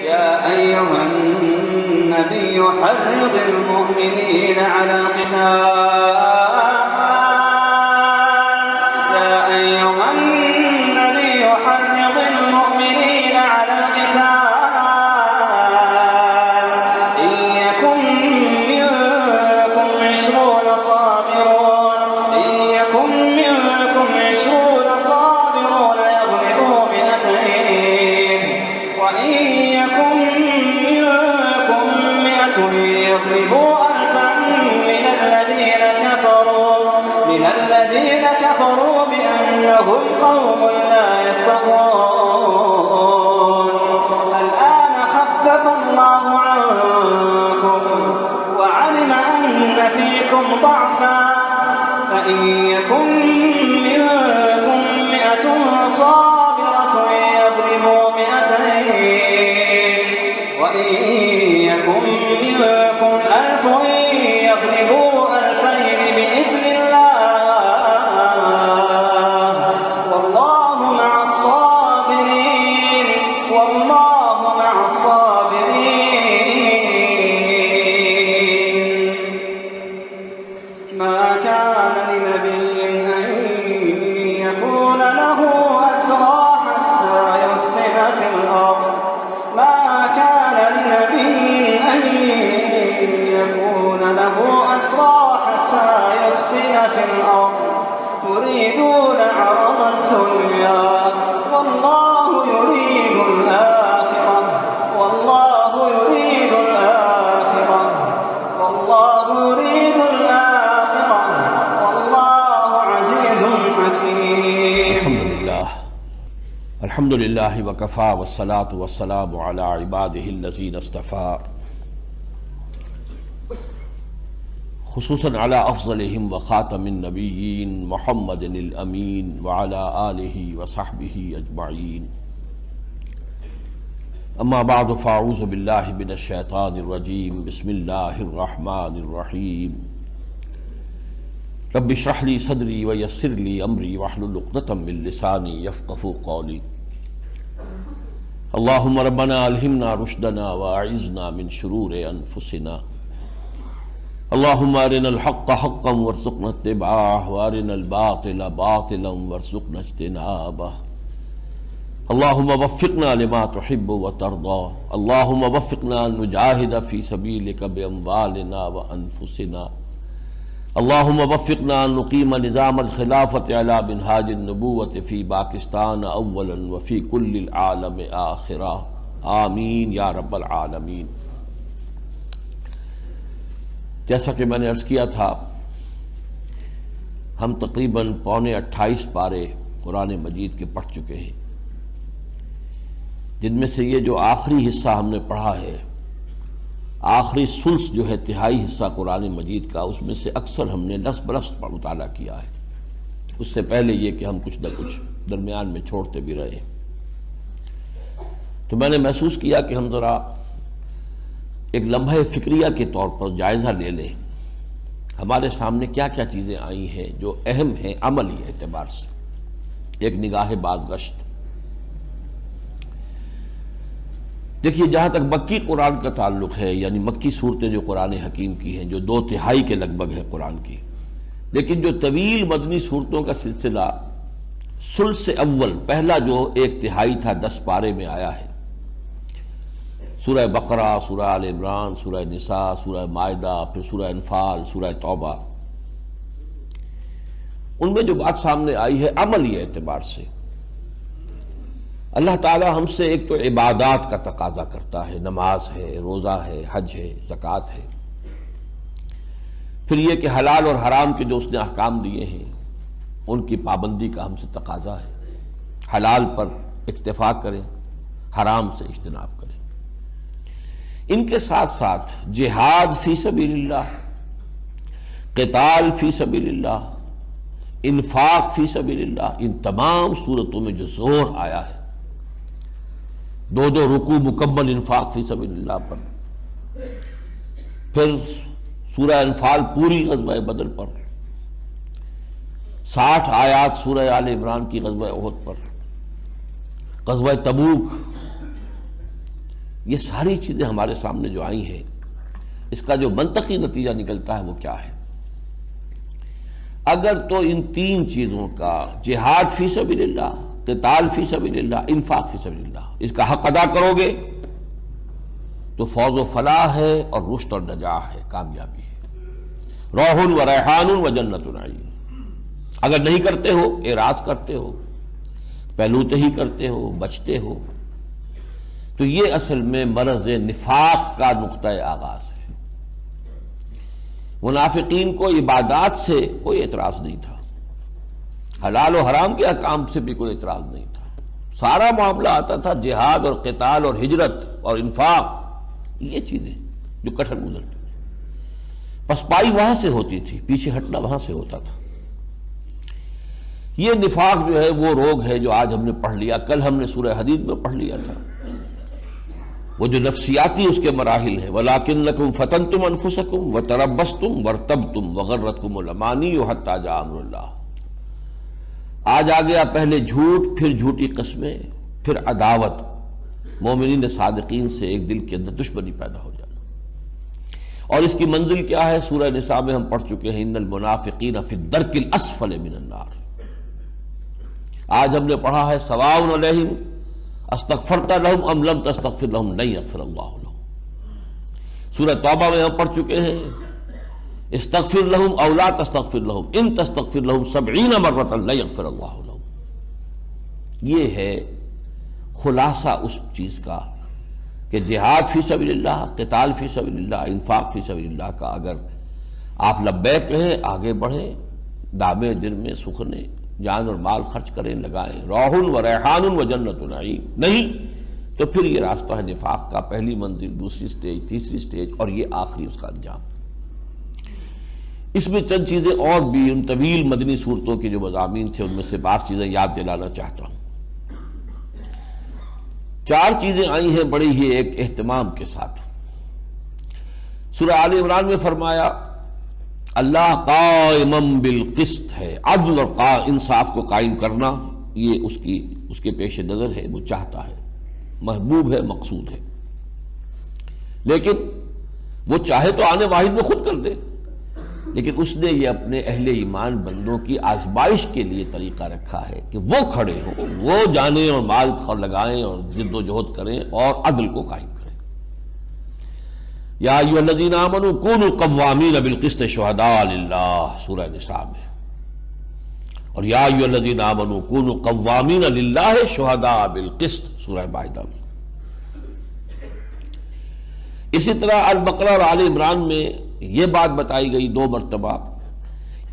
يا أيها النبي حرض المؤمنين على القتال يا أيها النبي حرض المؤمنين على القتال إن يكن منكم 20 صابرون يغلبوا 200 وإن يكن منكم 100 يغلبوا 1000 من الذين كفروا بأنهم قوم لا يفقهون الآن خفف الله عنكم وعلم أن فيكم ضعفا فإن يكن منكم 100 صابرة يغلبوا 200 وإن يكن منكم 1000 يغلبوا 2000 بإذن الله والله مع الصابرين ما كان لنبي أن يكون له أسرى حتى يثخن في الأرض تريدون عرض الدنيا والله يريد الآخرة والله عزيز حكيم. الحمد للہ وکفا والصلاة والسلام علی عباده الذین اصطفى خصوصاً علی افضلہم وخاتم النبیین محمد الامین وعلی آلہ وصحبہ اجمعین. اما بعد فاعوذ باللہ من الشیطان الرجیم. بسم اللہ الرحمن الرحیم. رب اشرح لي صدری ویسر لي امری واحلل عقدۃ من لسانی یفقہوا قولی. اللہم ربنا الہمنا رشدنا واعذنا من شرور انفسنا. اللہم ارنا الحق حقا وارزقنا اتباعہ وارنا الباطل باطلا وارزقنا اجتنابہ. اللہم وفقنا لما تحب وترضى. اللہم وفقنا ان نجاہد فی سبیلک باموالنا وانفسنا. اللہم وفقنا ان نقیم نظام الخلافت علی منہاج النبوۃ فی پاکستان اولا وفی کل العالم آخرا. آمین یا رب العالمین. جیسا کہ میں نے عرض کیا تھا، ہم تقریباً 28 پارے قرآن مجید کے پڑھ چکے ہیں، جن میں سے یہ جو آخری حصہ ہم نے پڑھا ہے، آخری ثلث جو ہے تہائی حصہ قرآن مجید کا، اس میں سے اکثر ہم نے لفظ بلفظ پر مطالعہ کیا ہے. اس سے پہلے یہ کہ ہم کچھ نہ کچھ درمیان میں چھوڑتے بھی رہے. تو میں نے محسوس کیا کہ ہم ذرا ایک لمحہ فکریہ کے طور پر جائزہ لے لیں، ہمارے سامنے کیا کیا چیزیں آئی ہیں جو اہم ہیں عملی اعتبار سے. ایک نگاہ بازگشت. دیکھیے، جہاں تک مکی قرآن کا تعلق ہے، یعنی مکی صورتیں جو قرآن حکیم کی ہیں، جو 2/3 کے لگ بھگ ہے قرآن کی، لیکن جو طویل مدنی صورتوں کا سلسلہ ثلث اول پہلا جو 1/3 تھا 10 پارے میں آیا ہے، سورہ بقرہ، سورہ آل عمران، سورہ نساء، سورہ مائدہ، پھر سورہ انفال، سورہ توبہ، ان میں جو بات سامنے آئی ہے عملی اعتبار سے، اللہ تعالی ہم سے ایک تو عبادات کا تقاضا کرتا ہے، نماز ہے، روزہ ہے، حج ہے، زکوٰۃ ہے. پھر یہ کہ حلال اور حرام کے جو اس نے احکام دیے ہیں ان کی پابندی کا ہم سے تقاضا ہے. حلال پر اکتفا کریں، حرام سے اجتناب کریں. ان کے ساتھ ساتھ جہاد فی سبیل اللہ، قتال فی سبیل اللہ، انفاق فی سبیل اللہ، ان تمام صورتوں میں جو زور آیا ہے، 2 رکوع مکمل انفاق فی سبیل اللہ پر، پھر سورہ انفال پوری غزوہ بدر پر، 60 آیات سورہ آل عمران کی غزوہ احد پر، غزوہ تبوک یہ ساری چیزیں ہمارے سامنے جو آئی ہیں، اس کا جو منطقی نتیجہ نکلتا ہے وہ کیا ہے؟ اگر تو ان تین چیزوں کا، جہاد فی سبیل اللہ، قتال فی سبیل اللہ، انفاق فی سبیل اللہ، اس کا حق ادا کرو گے تو فوز و فلاح ہے اور رشد اور نجاح ہے، کامیابی ہے، روح و ریحان و جنت نعیم۔ اگر نہیں کرتے ہو، اعراض کرتے ہو، پہلوتے ہی کرتے ہو، بچتے ہو، تو یہ اصل میں مرض نفاق کا نقطہ آغاز ہے۔ منافقین کو عبادات سے کوئی اعتراض نہیں تھا، حلال و حرام کے احکام سے بھی کوئی اعتراض نہیں تھا، سارا معاملہ آتا تھا جہاد اور قتال اور ہجرت اور انفاق، یہ چیزیں جو کٹھن گزرتی تھی، پسپائی وہاں سے ہوتی تھی، پیچھے ہٹنا وہاں سے ہوتا تھا۔ یہ نفاق جو ہے وہ روگ ہے جو آج ہم نے پڑھ لیا، کل ہم نے سورہ حدید میں پڑھ لیا تھا، وہ جو نفسیاتی اس کے مراحل ہیں، وَلَٰكِنَّكُمْ فَتَنْتُمْ أَنفُسَكُمْ وَتَرَبَّصْتُمْ وَارْتَبْتُمْ وَغَرَّتْكُمُ الْأَمَانِيُّ حَتَّىٰ جَاءَ أَمْرُ اللَّهِ۔ آج آ گیا پہلے جھوٹ، پھر جھوٹی قسمیں، پھر عداوت، مومنین صادقین سے ایک دل کے اندر دشمنی پیدا ہو جانا۔ اور اس کی منزل کیا ہے؟ سورہ نساء میں ہم پڑھ چکے ہیں، ان المنافقین فی الدرک الاسفل من النار۔ آج ہم نے پڑھا ہے سواء علیہم استغفرت لہم ام لم تستغفر لہم لن یغفر اللہ لہم۔ سورہ توبہ میں ہم پڑھ چکے ہیں، استغفر لہم او لا تستغفر لہم ان تستغفر لہم 70 مرۃ لن یغفر اللہ لہم۔ یہ ہے خلاصہ اس چیز کا کہ جہاد فی سبیل اللہ، قتال فی سبیل اللہ، انفاق فی سبیل اللہ کا اگر آپ لبیک کہیں، آگے بڑھیں، دامے دن میں سخنے، جان اور مال خرچ کریں، لگائیں، روح و ریحان و جنت نعیم، نہیں تو پھر یہ راستہ ہے نفاق کا، پہلی منزل، دوسری سٹیج، تیسری سٹیج، اور یہ آخری اس کا انجام۔ اس میں چند چیزیں اور بھی ان طویل مدنی صورتوں کے جو مضامین تھے ان میں سے بعض چیزیں یاد دلانا چاہتا ہوں۔ 4 چیزیں آئی ہیں بڑی ہی ایک اہتمام کے ساتھ۔ سورہ آل عمران میں فرمایا اللہ قائمم بالقسط ہے، عدل اور انصاف کو قائم کرنا یہ اس کے پیش نظر ہے، وہ چاہتا ہے، محبوب ہے، مقصود ہے، لیکن وہ چاہے تو آنے واحد میں خود کر دے، لیکن اس نے یہ اپنے اہل ایمان بندوں کی آزمائش کے لیے طریقہ رکھا ہے کہ وہ کھڑے ہوں، وہ جانیں اور مال لگائیں اور جد و جہد کریں اور عدل کو قائم کریں۔ یا ایھا الذین آمنوا کونوا قوامین بالقسط شہداء للہ، سورہ نساء میں، اور یا ایھا الذین آمنوا کونوا قوامین للہ شہداء بالقسط، سورہ مائدہ میں۔ اسی طرح البقرہ اور آل عمران میں یہ بات بتائی گئی 2 مرتبہ،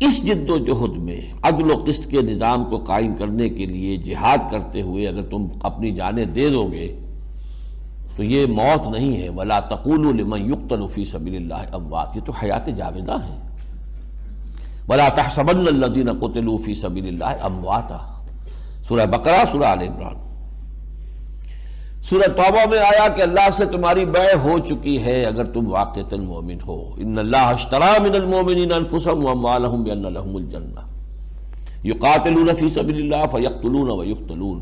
اس جد و جہد میں عدل و قسط کے نظام کو قائم کرنے کے لیے جہاد کرتے ہوئے اگر تم اپنی جانیں دے دو گے تو یہ موت نہیں ہے، وَلَا تَقُولُوا لِمَنْ يُقْتَلُ فِي سَبِيلِ اللَّهِ أَمْوَاتٌ، یہ تو حیات جاودہ ہے۔ وَلَا تَحْسَبَنَّ الَّذِينَ قُتِلُوا فِي سَبِيلِ اللَّهِ أَمْوَاتًا، سورہ بقرہ، سورہ آل عمران۔ سورہ توبہ میں آیا کہ اللہ سے تمہاری بیع ہو چکی ہے اگر تم واقعتاً مومن ہو، ان اللہ اشتری من المؤمنین انفسهم واموالهم بان لهم الجنہ یقاتلون فی سبیل اللہ فیقتلون ویقتلون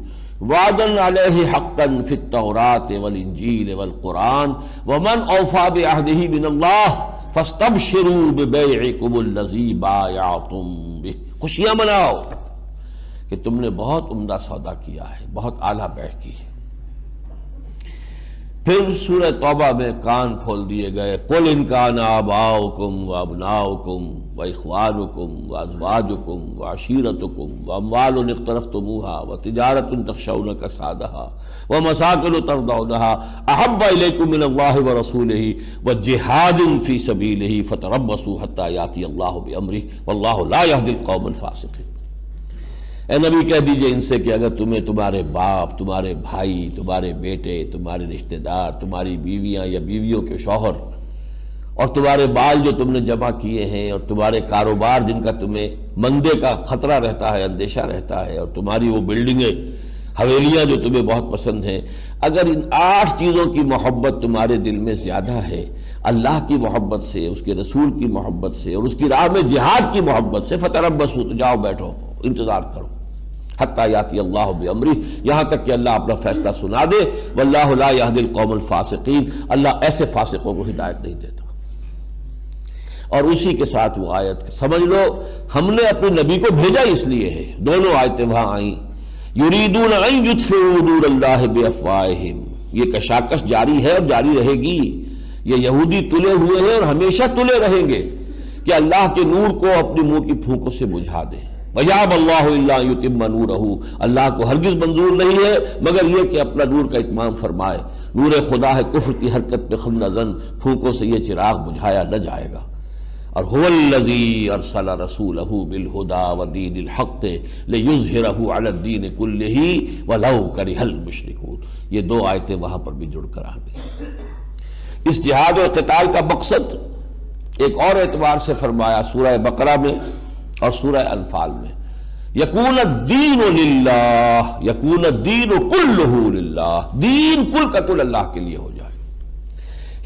وعدا علیہ حقا فی التوراۃ والانجیل والقرآن ومن اوفی بعہدہ من اللہ فاستبشروا ببیعکم الذی بایعتم بہ، خوشیاں مناؤ کہ تم نے بہت عمدہ سودا کیا ہے، بہت اعلیٰ بیع کی ہے۔ پھر سورہ توبہ میں کان کھول دیے گئے، قل ان کان آباؤکم وابناؤکم واخوانکم وازواجکم وعشیرتکم واموال اقترفتموها وتجارۃ تخشون کسادها ومساکن ترضونها احب الیکم من اللہ ورسولہ وجہاد فی سبیلہ فتربصوا حتی یاتی اللہ بامرہ واللہ لا یہدی القوم الفاسقین۔ اے نبی کہہ دیجئے ان سے کہ اگر تمہیں تمہارے باپ، تمہارے بھائی، تمہارے بیٹے، تمہارے رشتہ دار، تمہاری بیویاں یا بیویوں کے شوہر اور تمہارے بال جو تم نے جمع کیے ہیں اور تمہارے کاروبار جن کا تمہیں مندے کا خطرہ رہتا ہے، اندیشہ رہتا ہے، اور تمہاری وہ بلڈنگیں، حویلیاں جو تمہیں بہت پسند ہیں، اگر ان 8 چیزوں کی محبت تمہارے دل میں زیادہ ہے، اللہ کی محبت سے، اس کے رسول کی محبت سے اور اس کی راہ میں جہاد کی محبت سے، فتربصوا، تو جاؤ بیٹھو، انتظار کرو، حتی یاتی اللہ بامرہ، یہاں تک کہ اللہ اپنا فیصلہ سنا دے۔ واللہ لا یہدی القوم الفاسقین، اللہ ایسے فاسقوں کو ہدایت نہیں دیتا۔ اور اسی کے ساتھ وہ آیت سمجھ لو، ہم نے اپنے نبی کو بھیجا اس لیے ہے، دونوں آیتیں وہاں آئیں، یریدون ان یطفئوا نور اللہ بافواہہم، یہ کشاکش جاری ہے اور جاری رہے گی، یہ یہودی تلے ہوئے ہیں اور ہمیشہ تلے رہیں گے کہ اللہ کے نور کو اپنے منہ کی پھونکوں سے بجھا دیں۔ وَيَأْبَى اللَّهُ إِلَّا أَن يُتِمَّ نُورَهُ، اللہ کو ہرگز منظور نہیں ہے مگر یہ کہ اپنا نور کا اتمام فرمائے۔ نور خدا ہے کفر کی حرکت پہ خم نظن، پھونکوں سے یہ چراغ بجھایا نہ جائے گا۔ اور هو الذی ارسل رسولہ بالہدی ودین الحق لیظہرہ علی الدین کلہ ولو کرہ المشرکون، یہ دو آیتیں وہاں پر بھی جڑ کر آ گئی۔ اس جہاد اور قتال کا مقصد ایک اور اعتبار سے فرمایا سورہ بقرہ میں اور سورہ انفال میں، یکون الدین للہ، یکون الدین کلہ للہ، دین کل کا کل اللہ کے لیے ہو جائے،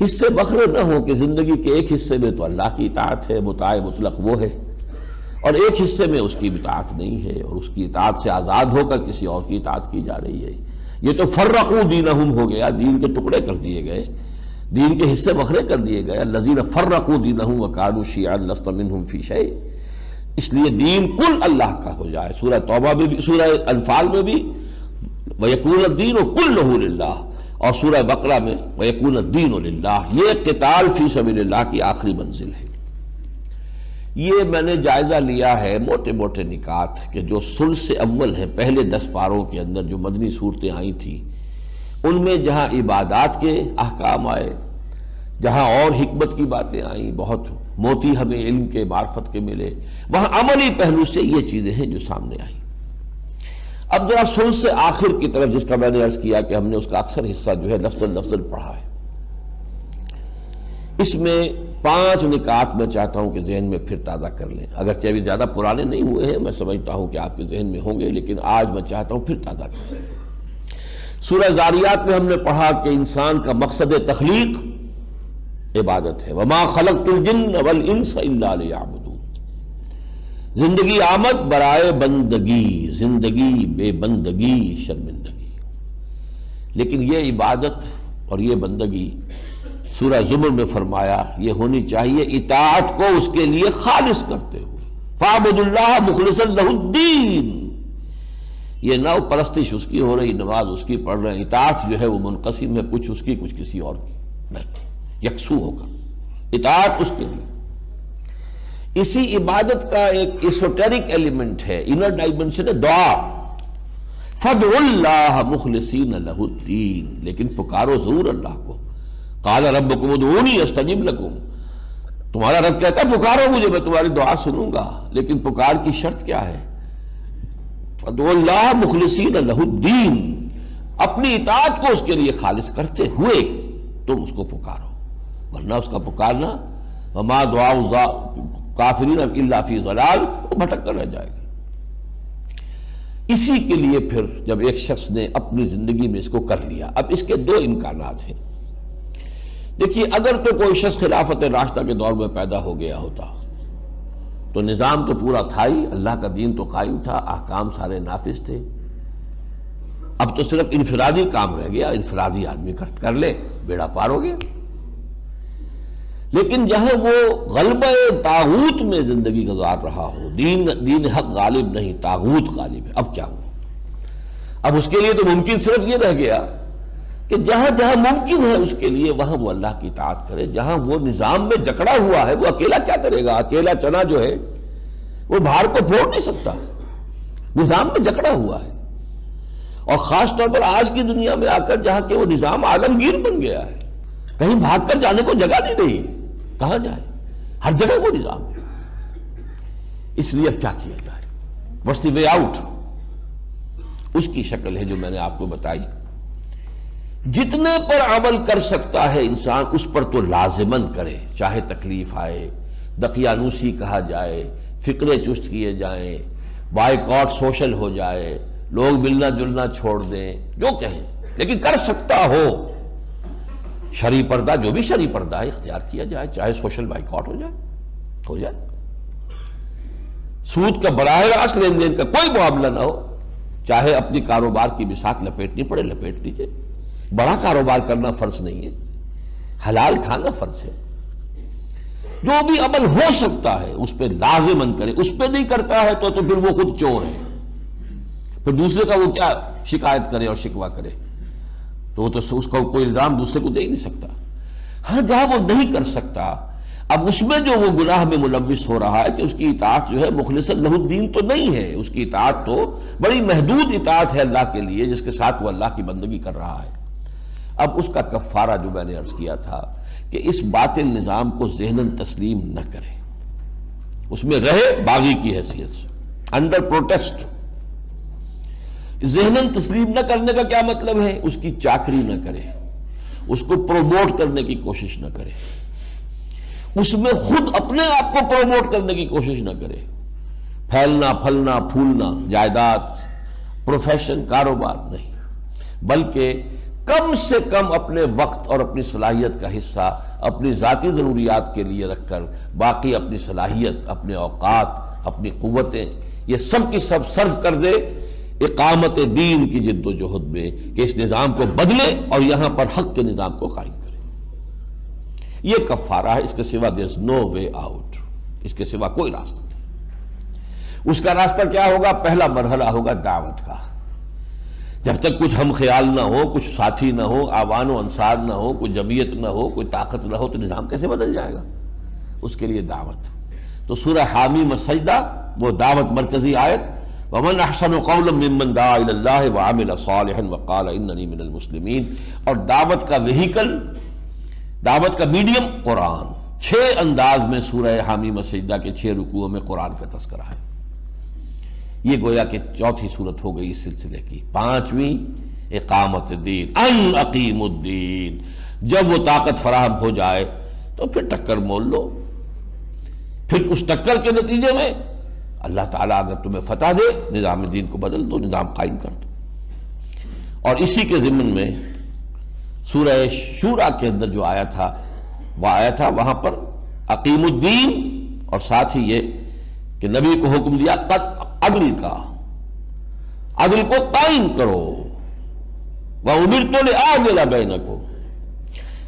حصے بکھرے نہ ہو کہ زندگی کے ایک حصے میں تو اللہ کی اطاعت ہے، مطاع مطلق وہ ہے، اور ایک حصے میں اس کی اطاعت نہیں ہے اور اس کی اطاعت سے آزاد ہو کر کسی اور کی اطاعت کی جا رہی ہے۔ یہ تو فرقوا دینہم ہو گیا، دین کے ٹکڑے کر دیے گئے، دین کے حصے بکھرے کر دیے گئے۔ الذین فرقوا دینہم وکانوا شیعا لست منہم فی شیء، اس لیے دین کل اللہ کا ہو جائے۔ سورہ توبہ میں بھی، سورہ انفال میں بھی وَيَكُونَ الدِّينُ كُلُّهُ لِلَّهِ، اور سورہ بقرہ میں وَيَكُونَ الدِّينُ لِلَّهِ، یہ قتال فی سبیل اللہ کی آخری منزل ہے۔ یہ میں نے جائزہ لیا ہے موٹے موٹے نکات کہ جو ثلث اول ہے، پہلے 10 پاروں کے اندر جو مدنی صورتیں آئی تھیں، ان میں جہاں عبادات کے احکام آئے، جہاں اور حکمت کی باتیں آئیں، بہت موتی ہمیں علم کے معرفت کے ملے، وہاں عملی پہلو سے یہ چیزیں ہیں جو سامنے آئیں۔ اب ذرا ثلث آخر کی طرف، جس کا میں نے عرض کیا کہ ہم نے اس کا اکثر حصہ جو ہے لفظ پڑھا ہے، اس میں 5 نکات میں چاہتا ہوں کہ ذہن میں پھر تازہ کر لیں، اگرچہ ابھی زیادہ پرانے نہیں ہوئے ہیں، میں سمجھتا ہوں کہ آپ کے ذہن میں ہوں گے، لیکن آج میں چاہتا ہوں پھر تازہ کر لیں۔ سورہ ذاریات میں ہم نے پڑھا کہ انسان کا مقصد تخلیق عبادت ہے، وما خلقت الجن والانس الا لیعبدون، زندگی آمد برائے بندگی، زندگی بے بندگی شرمندگی، لیکن یہ عبادت اور یہ بندگی سورہ زمر میں فرمایا یہ ہونی چاہیے اطاعت کو اس کے لیے خالص کرتے ہوئے، فاعبدوا اللہ مخلصا لہ الدین، یہ نہ پرستش اس کی ہو رہی، نماز اس کی پڑھ رہے ہیں، اطاعت جو ہے وہ منقسم ہے، کچھ اس کی کچھ کسی اور کی، نہیں، یکسو ہوگا اطاعت اس کے لیے۔ اسی عبادت کا ایک ایسوٹیرک ایلیمنٹ ہے، انر ڈائمنشن ہے دعا، فادعوا اللہ مخلصین لہ الدین، لیکن پکارو ضرور اللہ کو، قال ربکم ادعونی استجب لکم، تمہارا رب کہتا ہے پکارو مجھے میں تمہاری دعا سنوں گا، لیکن پکار کی شرط کیا ہے؟ فادعوا اللہ مخلصین لہ الدین، اپنی اطاعت کو اس کے لیے خالص کرتے ہوئے تم اس کو پکارو، ورنہ اس کا پکارنا وما دعاء کافرین الا فی ضلال، وہ بھٹک کر رہ جائے گی۔ اسی کے لیے پھر جب ایک شخص نے اپنی زندگی میں اس کو کر لیا، اب اس کے 2 امکانات ہیں۔ دیکھیے اگر تو کوئی شخص خلافت راشدہ کے دور میں پیدا ہو گیا ہوتا تو نظام تو پورا تھا ہی، اللہ کا دین تو قائم تھا، احکام سارے نافذ تھے، اب تو صرف انفرادی کام رہ گیا، انفرادی آدمی کر لے، بیڑا پار ہو گیا۔ لیکن جہاں وہ غلبہ طاغوت میں زندگی گزار رہا ہو، دین حق غالب نہیں، طاغوت غالب ہے، اب کیا ہو؟ اب اس کے لیے تو ممکن صرف یہ رہ گیا کہ جہاں جہاں ممکن ہے اس کے لیے وہاں وہ اللہ کی اطاعت کرے، جہاں وہ نظام میں جکڑا ہوا ہے وہ اکیلا کیا کرے گا؟ اکیلا چنا جو ہے وہ بھار کو پھوڑ نہیں سکتا، نظام میں جکڑا ہوا ہے، اور خاص طور پر آج کی دنیا میں آ کر جہاں کہ وہ نظام عالمگیر بن گیا ہے، کہیں بھاگ کر جانے کو جگہ نہیں رہی، کہاں جائے؟ ہر جگہ وہ نظام ہے۔ اس لیے اب کیا کیا جائے؟ وٹس دی وے آؤٹ؟ اس کی شکل ہے جو میں نے آپ کو بتائی، جتنے پر عمل کر سکتا ہے انسان اس پر تو لازماً کرے، چاہے تکلیف آئے، دقیانوسی کہا جائے، فکرے چست کیے جائیں، بائیکاٹ سوشل ہو جائے، لوگ ملنا جلنا چھوڑ دیں، جو کہیں، لیکن کر سکتا ہو شرعی پردہ، جو بھی شرعی پردہ ہے اختیار کیا جائے، چاہے سوشل بائیکاٹ ہو جائے، سود کا براہ راست لین دین کا کوئی معاملہ نہ ہو، چاہے اپنی کاروبار کی بساط لپیٹنی پڑے لپیٹ دیجئے، بڑا کاروبار کرنا فرض نہیں ہے، حلال کھانا فرض ہے۔ جو بھی عمل ہو سکتا ہے اس پہ لازماً کرے، اس پہ نہیں کرتا ہے تو پھر وہ خود چور ہے، پھر دوسرے کا وہ کیا شکایت کرے اور شکوہ کرے، تو وہ تو اس کا کوئی الزام دوسرے کو دے ہی نہیں سکتا۔ ہاں جہاں وہ نہیں کر سکتا، اب اس میں جو وہ گناہ میں ملوث ہو رہا ہے کہ اس کی اطاعت جو ہے مخلصا لہ الدین تو نہیں ہے، اس کی اطاعت تو بڑی محدود اطاعت ہے اللہ کے لیے جس کے ساتھ وہ اللہ کی بندگی کر رہا ہے۔ اب اس کا کفارہ جو میں نے عرض کیا تھا کہ اس باطل نظام کو ذہناً تسلیم نہ کرے، اس میں رہے باغی کی حیثیت سے، انڈر پروٹیسٹ۔ ذہناً تسلیم نہ کرنے کا کیا مطلب ہے؟ اس کی چاکری نہ کرے، اس کو پروموٹ کرنے کی کوشش نہ کرے، اس میں خود اپنے آپ کو پروموٹ کرنے کی کوشش نہ کرے، پھیلنا پھلنا پھولنا، جائیداد، پروفیشن، کاروبار نہیں، بلکہ کم سے کم اپنے وقت اور اپنی صلاحیت کا حصہ اپنی ذاتی ضروریات کے لیے رکھ کر باقی اپنی صلاحیت، اپنے اوقات، اپنی قوتیں یہ سب کی سب صرف کر دے اقامت دین کی جد و جہد میں کہ اس نظام کو بدلے اور یہاں پر حق کے نظام کو قائم کرے۔ یہ کفارہ ہے، اس کے سوا there's no way out، اس کے سوا کوئی راستہ نہیں۔ اس کا راستہ کیا ہوگا؟ پہلا مرحلہ ہوگا دعوت کا۔ جب تک کچھ ہم خیال نہ ہو، کچھ ساتھی نہ ہو، آوان و انصار نہ ہو، کوئی جمعیت نہ ہو، کوئی طاقت نہ ہو، تو نظام کیسے بدل جائے گا؟ اس کے لیے دعوت۔ تو سورہ حامیم السجدہ وہ دعوت مرکزی آیت، وَمَنْ أَحْسَنُ قَوْلًا مِّمَّنْ دَعَا إِلَى اللَّهِ وَعَمِلَ صَالِحًا وَقَالَ إِنَّنِي مِنَ الْمُسْلِمِينَ، اور دعوت کا وہیکل، دعوت کا میڈیم قرآن۔ 6 انداز میں سورہ حامیم السجدہ کے 6 رکوعوں میں قرآن کا تذکرہ ہے۔ یہ گویا کہ چوتھی صورت ہو گئی اس سلسلے کی۔ 5ویں اقامت الدین، ان اقیم الدین۔ جب وہ طاقت فراہم ہو جائے تو پھر ٹکر مول لو، پھر اس ٹکر کے نتیجے میں اللہ تعالیٰ اگر تمہیں فتح دے، نظام دین کو بدل دو، نظام قائم کر دو۔ اور اسی کے ضمن میں سورہ شورى کے اندر جو آیا تھا وہ آیا تھا، وہاں پر اقیم الدین، اور ساتھ ہی یہ کہ نبی کو حکم دیا عدل کا، عدل کو قائم کرو، وَأُمِرْتُ لِأَعْدِلَ بَيْنَكُمْ۔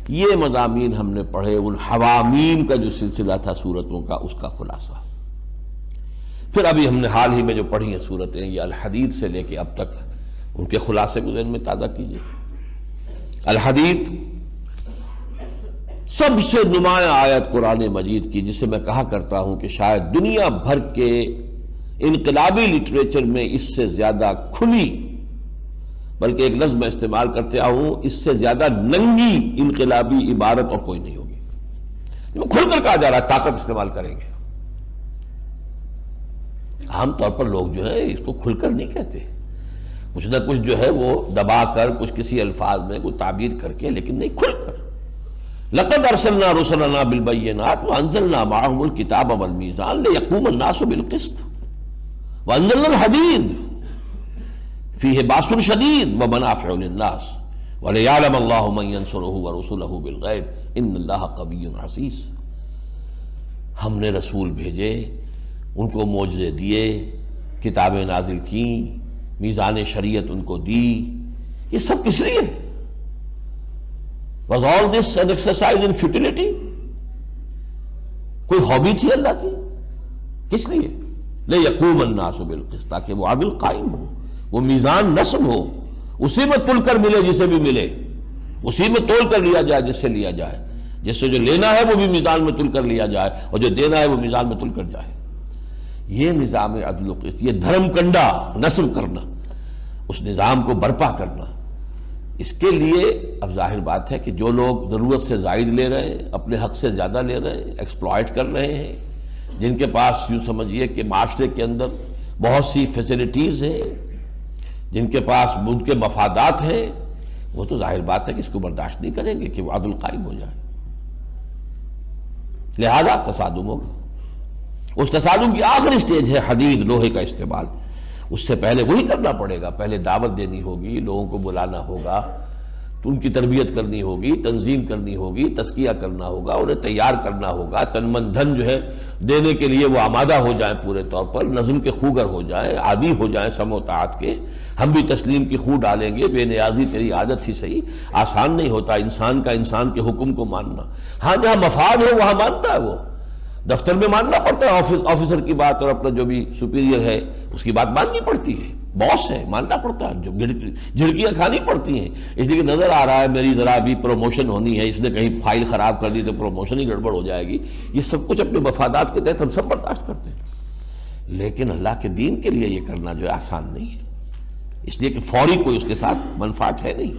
یہ مضامین ہم نے پڑھے، ان حوامیم کا جو سلسلہ تھا سورتوں کا، اس کا خلاصہ۔ پھر ابھی ہم نے حال ہی میں جو پڑھی ہیں سورتیں، یہ الحدید سے لے کے اب تک، ان کے خلاصے کو ذہن میں تازہ کیجئے۔ الحدید سب سے نمایاں آیت قرآن مجید کی، جسے میں کہا کرتا ہوں کہ شاید دنیا بھر کے انقلابی لٹریچر میں اس سے زیادہ کھلی، بلکہ ایک لفظ میں استعمال کرتے ہوں، اس سے زیادہ ننگی انقلابی عبارت اور کوئی نہیں ہوگی۔ کھل کر کہا جا رہا ہے طاقت استعمال کریں گے۔ عام طور پر لوگ جو ہے اس کو کھل کر نہیں کہتے، کچھ نہ کچھ جو ہے وہ دبا کر، کچھ کسی الفاظ میں کوئی تعبیر کر کے، لیکن نہیں کھل کر۔ لَقَدْ أَرْسَلْنَا رُسُلَنَا بِالْبَيِّنَاتِ وَأَنزَلْنَا مَعَهُمُ الْكِتَابَ وَالْمِيزَانَ لِيَقُومَ النَّاسُ بِالْقِسْطِ وَأَنزَلْنَا الْحَدِيدَ فِيهِ بَأْسٌ شَدِيدٌ وَمَنَافِعُ لِلنَّاسِ وَلِيَعْلَمَ اللَّهُ مَن يَنصُرُهُ وَرُسُلَهُ بِالْغَيْبِ إِنَّ اللَّهَ قَوِيٌّ عَزِيزٌ۔ ہم نے رسول بھیجے، ان کو معجزے دیے، کتابیں نازل کی، میزان شریعت ان کو دی، یہ سب کس لیے؟ Was all this an exercise in futility؟ کوئی ہابی تھی اللہ کی؟ کس لیے؟ لِيَقُومَ النَّاسُ بِالْقِسْطِ، تاکہ وہ عدل قائم ہو، وہ میزان نصب ہو، اسی میں تل کر ملے جسے بھی ملے، اسی میں تول کر لیا جائے جس سے لیا جائے، جس سے جو لینا ہے وہ بھی میزان میں تل کر لیا جائے، اور جو دینا ہے وہ میزان میں تل کر جائے۔ یہ نظام عدل و قسط، یہ دھرم کنڈا نصب کرنا، اس نظام کو برپا کرنا، اس کے لیے اب ظاہر بات ہے کہ جو لوگ ضرورت سے زائد لے رہے ہیں، اپنے حق سے زیادہ لے رہے ہیں، ایکسپلائٹ کر رہے ہیں، جن کے پاس یوں سمجھیے کہ معاشرے کے اندر بہت سی فیسلٹیز ہیں، جن کے پاس ان کے مفادات ہیں، وہ تو ظاہر بات ہے کہ اس کو برداشت نہیں کریں گے کہ وہ عدل قائم ہو جائے، لہذا تصادم ہوگا۔ اس تصادم کی آخری سٹیج ہے حدید، لوہے کا استعمال۔ اس سے پہلے وہی کرنا پڑے گا، پہلے دعوت دینی ہوگی، لوگوں کو بلانا ہوگا، تو ان کی تربیت کرنی ہوگی، تنظیم کرنی ہوگی، تزکیہ کرنا ہوگا، انہیں تیار کرنا ہوگا، تن من دھن جو ہے دینے کے لیے وہ آمادہ ہو جائیں، پورے طور پر نظم کے خوگر ہو جائیں، عادی ہو جائیں سمع و طاعت کے۔ ہم بھی تسلیم کی خو ڈالیں گے، بے نیازی تیری عادت ہی صحیح۔ آسان نہیں ہوتا انسان کا انسان کے حکم کو ماننا۔ ہاں جہاں مفاد ہو وہاں مانتا ہے، وہ دفتر میں ماننا پڑتا ہے، آفیسر کی بات اور اپنا جو بھی سپیریئر ہے اس کی بات ماننی پڑتی ہے، باس ہے ماننا پڑتا ہے، جو جھڑکیاں کھانی پڑتی ہیں، اس لیے کہ نظر آ رہا ہے میری ذرا ابھی پروموشن ہونی ہے، اس نے کہیں فائل خراب کر دی تو پروموشن ہی گڑبڑ ہو جائے گی۔ یہ سب کچھ اپنے مفادات کے تحت ہم سب برداشت کرتے ہیں، لیکن اللہ کے دین کے لیے یہ کرنا جو ہے آسان نہیں ہے، اس لیے کہ فوری کوئی اس کے ساتھ منفعت ہے نہیں،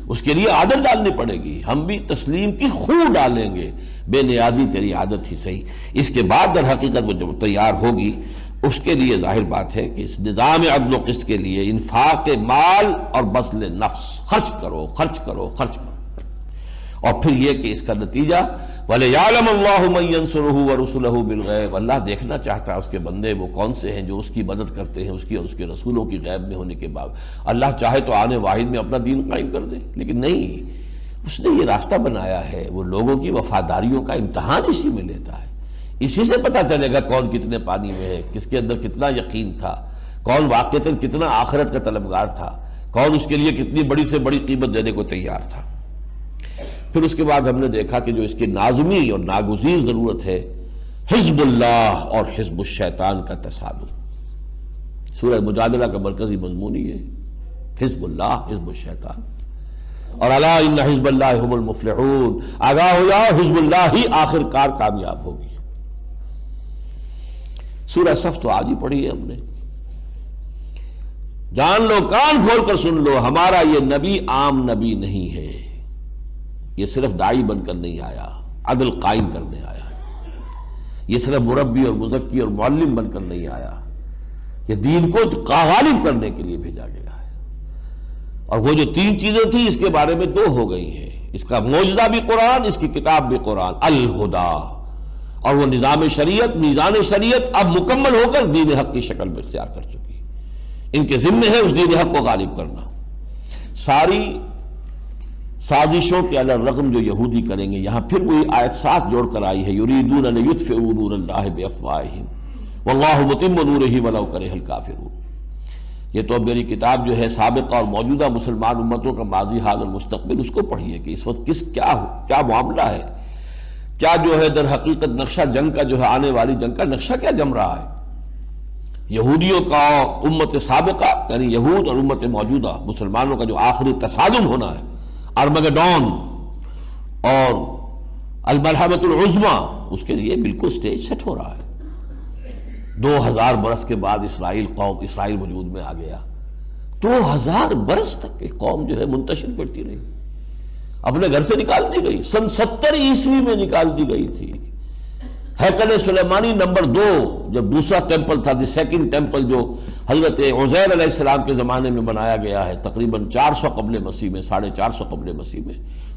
اس کے لیے عادت ڈالنی پڑے گی۔ ہم بھی تسلیم کی خو ڈالیں گے، بے نیازی تیری عادت ہی صحیح۔ اس کے بعد در حقیقت وہ جب تیار ہوگی، اس کے لیے ظاہر بات ہے کہ اس نظام عدل و قسط کے لیے انفاق مال اور بذل نفس، خرچ کرو خرچ کرو خرچ کرو، اور پھر یہ کہ اس کا نتیجہ وَلِيَعْلَمَ اللَّهُ مَن يَنصُرُهُ وَرُسُلَهُ بِالْغَيْبِ، اللہ دیکھنا چاہتا ہے اس کے بندے وہ کون سے ہیں جو اس کی مدد کرتے ہیں، اس کی اور اس کے رسولوں کی غیب میں ہونے کے بعد۔ اللہ چاہے تو آنے واحد میں اپنا دین قائم کر دے، لیکن نہیں، اس نے یہ راستہ بنایا ہے، وہ لوگوں کی وفاداریوں کا امتحان اسی میں لیتا ہے۔ اسی سے پتہ چلے گا کون کتنے پانی میں ہے، کس کے اندر کتنا یقین تھا، کون واقعتاً کتنا آخرت کا طلبگار تھا، کون اس کے لیے کتنی بڑی سے بڑی قیمت دینے کو تیار تھا۔ پھر اس کے بعد ہم نے دیکھا کہ جو اس کی لازمی اور ناگزیر ضرورت ہے، حزب اللہ اور حزب الشیطان کا تصادم۔ سورہ مجادلہ کا مرکزی مضمون یہ ہے، حزب اللہ حزب الشیطان، اور الا ان حزب اللہ هم المفلحون، آگاہ ہو جاؤ حزب اللہ ہی آخر کار کامیاب ہوگی۔ سورہ صف تو آج ہی پڑھی ہے ہم نے، جان لو کان کھول کر سن لو، ہمارا یہ نبی عام نبی نہیں ہے، یہ صرف داعی بن کر نہیں آیا، عدل قائم کرنے آیا ہے، یہ صرف مربی اور مزکی اور معلم بن کر نہیں آیا، یہ دین کو غالب کرنے کے لیے بھیجا گیا ہے۔ اور وہ جو تین چیزیں تھیں اس کے بارے میں دو ہو گئی ہیں، اس کا معجزہ بھی قرآن، اس کی کتاب بھی قرآن، الہدا، اور وہ نظام شریعت، میزان شریعت اب مکمل ہو کر دین حق کی شکل میں اختیار کر چکی، ان کے ذمہ ہے اس دین حق کو غالب کرنا۔ ساری سازشوں کے علی الرغم جو یہودی کریں گے، یہاں پھر وہی آیت ساتھ جوڑ کر آئی ہے، یریدون ان یطفئوا نور اللہ بافواہہم واللہ متم نورہ ولو کرہ الکافرون۔ یہ تو اب میری کتاب جو ہے سابقہ اور موجودہ مسلمان امتوں کا ماضی حال اور مستقبل، اس کو پڑھیے کہ اس وقت کیا معاملہ ہے، کیا جو ہے در حقیقت نقشہ جنگ کا جو ہے آنے والی جنگ کا نقشہ کیا جم رہا ہے۔ یہودیوں کا امت سابقہ یعنی یہود اور امت موجودہ مسلمانوں کا جو آخری تصادم ہونا ہے، ارمگڈون اور الملحمۃ العظمیٰ، اس کے لیے بالکل سٹیج سیٹ ہو رہا ہے۔ 2000 برس کے بعد اسرائیل وجود میں آ گیا، 2000 برس تک ایک قوم جو ہے منتشر کرتی رہی، اپنے گھر سے نکال دی گئی، سن 70 عیسوی میں نکال دی گئی تھی۔ ہیکل سلیمانی نمبر 2، جب دوسرا ٹیمپل تھا، دی سیکنڈ ٹیمپل، جو حضرت عزیر علیہ السلام کے زمانے میں بنایا گیا ہے، تقریباً 400 قبل مسیح میں، 450 قبل مسیح میں،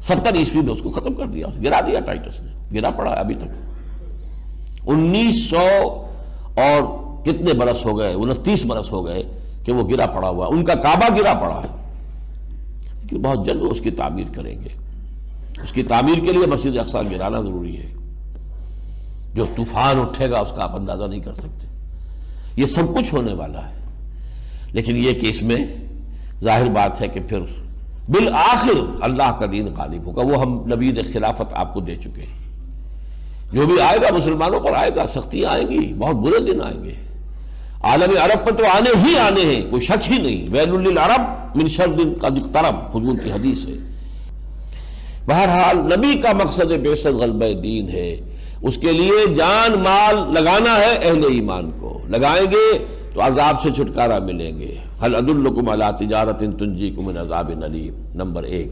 70 عیسوی میں اس کو ختم کر دیا، گرا دیا ٹائٹس نے، گرا پڑا ہے ابھی تک۔ 1900 اور کتنے برس ہو گئے، 29 برس ہو گئے کہ وہ گرا پڑا ہوا، ان کا کعبہ گرا پڑا ہے، کہ بہت جلد اس کی تعمیر کریں گے۔ اس کی تعمیر کے لیے مسجد اقصی گرانا ضروری ہے، جو طوفان اٹھے گا اس کا آپ اندازہ نہیں کر سکتے۔ یہ سب کچھ ہونے والا ہے، لیکن یہ کہ اس میں ظاہر بات ہے کہ پھر بالآخر اللہ کا دین غالب ہوگا۔ وہ ہم نوید خلافت آپ کو دے چکے ہیں، جو بھی آئے گا مسلمانوں پر آئے گا، سختیاں آئیں گی، بہت برے دن آئیں گے، عالم عرب پر تو آنے ہی آنے ہیں، کوئی شک ہی نہیں۔ ویل للعرب من شر قد اقترب، حضور کی حدیث ہے۔ بہرحال نبی کا مقصد بعثت غلبہ دین ہے، اس کے لیے جان مال لگانا ہے، اہل ایمان کو لگائیں گے تو عذاب سے چھٹکارا ملیں گے۔ هل ادلکم علی تجارۃ تنجیکم من عذاب علیم، نمبر 1۔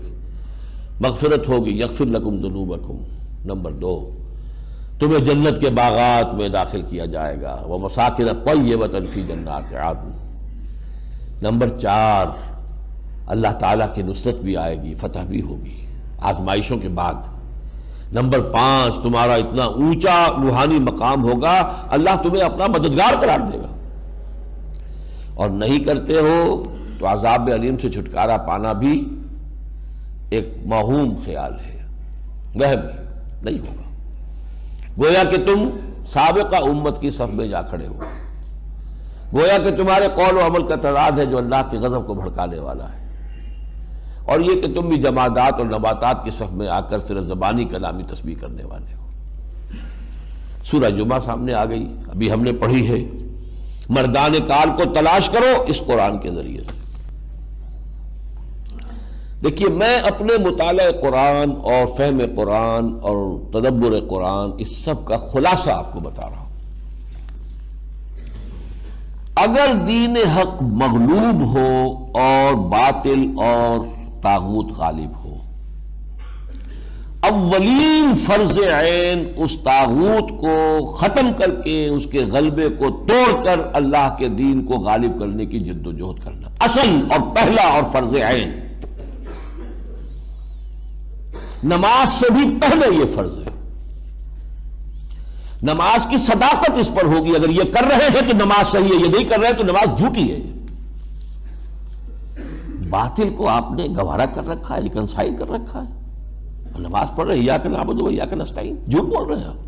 مغفرت ہوگی، یغفر لکم ذنوبکم، نمبر 2۔ تمہیں جنت کے باغات میں داخل کیا جائے گا، ومساکن طیبۃ فی جنات عدن، نمبر 4۔ اللہ تعالیٰ کی نصرت بھی آئے گی، فتح بھی ہوگی آزمائشوں کے بعد۔ نمبر 5، تمہارا اتنا اونچا روحانی مقام ہوگا، اللہ تمہیں اپنا مددگار قرار دے گا، اور نہیں کرتے ہو تو عذاب علیم سے چھٹکارا پانا بھی ایک موہوم خیال ہے، وہم نہیں ہوگا۔ گویا کہ تم سابقہ امت کی صف میں جا کھڑے ہو، گویا کہ تمہارے قول و عمل کا تضاد ہے جو اللہ کے غضب کو بھڑکانے والا ہے، اور یہ کہ تم بھی جمادات اور نباتات کی صف میں آ کر صرف زبانی کلامی تسبیح کرنے والے ہو۔ سورہ جمعہ سامنے آ گئی، ابھی ہم نے پڑھی ہے، مردان کال کو تلاش کرو اس قرآن کے ذریعے سے۔ دیکھیے، میں اپنے مطالعہ قرآن اور فہم قرآن اور تدبر قرآن اس سب کا خلاصہ آپ کو بتا رہا ہوں۔ اگر دین حق مغلوب ہو اور باطل اور طاغوت غالب ہو، اولین فرض عین اس طاغوت کو ختم کر کے اس کے غلبے کو توڑ کر اللہ کے دین کو غالب کرنے کی جد و جہد کرنا، اصل اور پہلا اور فرض عین۔ نماز سے بھی پہلے یہ فرض ہے۔ نماز کی صداقت اس پر ہوگی، اگر یہ کر رہے ہیں تو نماز صحیح ہے، یہ نہیں کر رہے تو نماز جھوٹی ہے۔ باطل کو آپ نے گوارا کر رکھا ہے، ریکنسائل کر رکھا ہے، اور نماز پڑھ رہے ہیں ایاک نعبد و ایاک نستعین، جھوٹ بول رہے ہیں آپ۔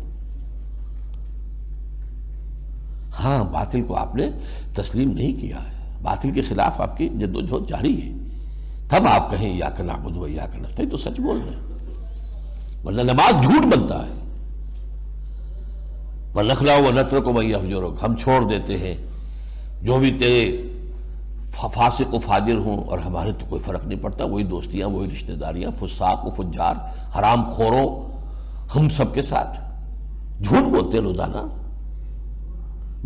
ہاں، باطل کو آپ نے تسلیم نہیں کیا ہے، باطل کے خلاف آپ کی جد و جہد جاری ہے، تب آپ کہیں ایاک نعبد و ایاک نستعین تو سچ بول رہے ہیں، ورنہ نماز جھوٹ بنتا ہے۔ وَنَخْلَعُ وَنَتْرُكُ مَن يَفْجُرُكَ، ہم چھوڑ دیتے ہیں جو بھی تیرے فاسق و فاجر ہوں، اور ہمارے تو کوئی فرق نہیں پڑتا، وہی دوستیاں، وہی رشتہ داریاں، فساق و فجار، حرام خوروں، ہم سب کے ساتھ جھوٹ بولتے روزانہ۔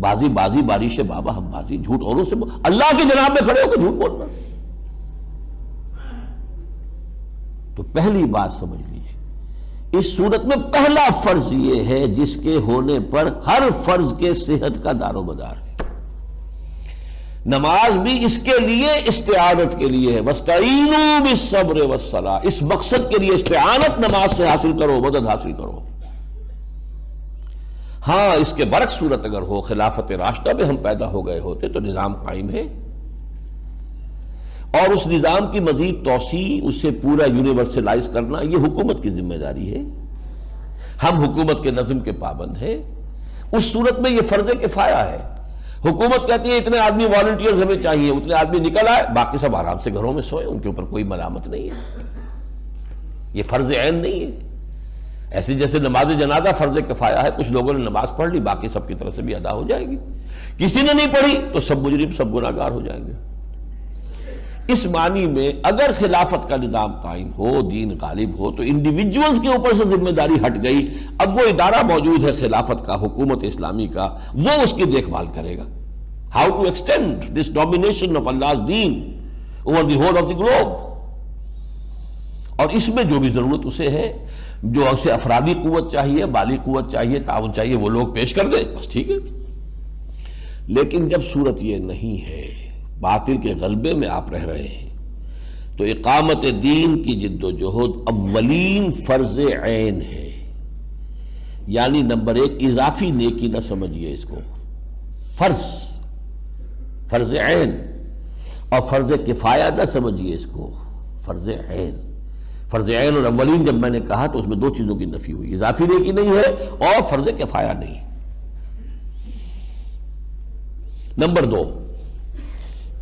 بازی بازی بارش بابا، ہم بازی، جھوٹ اوروں سے اللہ کی جناب میں کھڑے ہو کے جھوٹ بولنا۔ تو پہلی بات سمجھ لیجیے، اس صورت میں پہلا فرض یہ ہے جس کے ہونے پر ہر فرض کے صحت کا دار و مدار ہے۔ نماز بھی اس کے لیے استعانت کے لیے ہے، وَاسْتَعِینُوا بِالصَّبْرِ وَالصَّلَاةِ، اس مقصد کے لیے استعانت نماز سے حاصل کرو، مدد حاصل کرو۔ ہاں، اس کے برعکس صورت اگر ہو، خلافت راشدہ میں ہم پیدا ہو گئے ہوتے تو نظام قائم ہے، اور اس نظام کی مزید توسیع، اسے پورا یونیورسلائز کرنا، یہ حکومت کی ذمہ داری ہے۔ ہم حکومت کے نظم کے پابند ہیں، اس صورت میں یہ فرض کفایہ ہے۔ حکومت کہتی ہے اتنے آدمی والنٹیئرز ہمیں چاہیے، اتنے آدمی نکل آئے، باقی سب آرام سے گھروں میں سوئے، ان کے اوپر کوئی ملامت نہیں ہے، یہ فرض عین نہیں ہے۔ ایسے جیسے نماز جنازہ فرض کفایہ ہے، کچھ لوگوں نے نماز پڑھ لی، باقی سب کی طرف سے بھی ادا ہو جائے گی، کسی نے نہیں پڑھی تو سب مجرم، سب گناہ گار ہو جائیں گے۔ اس معنی میں اگر خلافت کا نظام قائم ہو، دین غالب ہو، تو انڈیویجولز کے اوپر سے ذمہ داری ہٹ گئی، اب وہ ادارہ موجود ہے خلافت کا، حکومت اسلامی کا، وہ اس کی دیکھ بھال کرے گا۔ How to extend this domination of Allah's deen over the whole of the globe، اور اس میں جو بھی ضرورت اسے ہے، جو اسے افرادی قوت چاہیے، مالی قوت چاہیے، تعاون چاہیے، وہ لوگ پیش کر دیں، بس ٹھیک ہے۔ لیکن جب صورت یہ نہیں ہے، باطل کے غلبے میں آپ رہ رہے ہیں، تو اقامت دین کی جد و جہد اولین فرض عین ہے۔ یعنی نمبر ایک، اضافی نیکی نہ سمجھیے اس کو، فرض عین، اور فرض کفایہ نہ سمجھیے اس کو، فرض عین۔ فرض عین اور اولین جب میں نے کہا تو اس میں دو چیزوں کی نفی ہوئی، اضافی نیکی نہیں ہے اور فرض کفایہ نہیں۔ نمبر دو،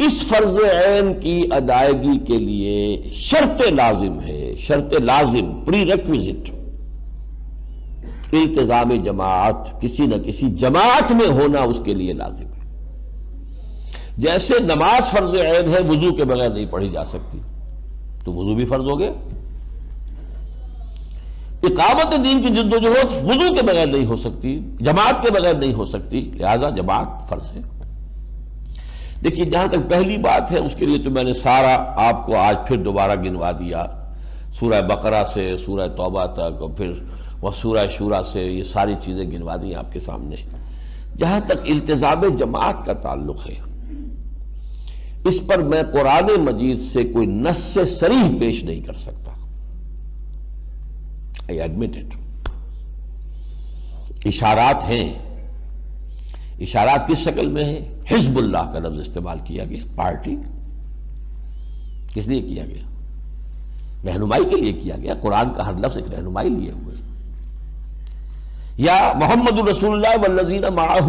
اس فرض عین کی ادائیگی کے لیے شرط لازم ہے، شرط لازم، پری ریکویزٹ، التزام جماعت، کسی نہ کسی جماعت میں ہونا اس کے لیے لازم ہے۔ جیسے نماز فرض عین ہے، وضو کے بغیر نہیں پڑھی جا سکتی، تو وضو بھی فرض ہو گیا۔ اقامت دین کی جد و جہد وضو کے بغیر نہیں ہو سکتی، جماعت کے بغیر نہیں ہو سکتی، لہذا جماعت فرض ہے۔ دیکھیے، جہاں تک پہلی بات ہے، اس کے لیے تو میں نے سارا آپ کو آج پھر دوبارہ گنوا دیا، سورہ بقرہ سے سورہ توبہ تک، اور پھر وہ سورہ شورى سے، یہ ساری چیزیں گنوا دی آپ کے سامنے۔ جہاں تک التزام جماعت کا تعلق ہے، اس پر میں قرآن مجید سے کوئی نص صریح پیش نہیں کر سکتا، I admit it۔ اشارات ہیں، اشارات کس شکل میں ہیں؟ حزب اللہ کا لفظ استعمال کیا گیا، پارٹی، کس لیے کیا گیا؟ رہنمائی کے لیے کیا گیا، قرآن کا ہر لفظ ایک رہنمائی لیے ہوئے. یا محمد الرسول اللہ والذین معہ،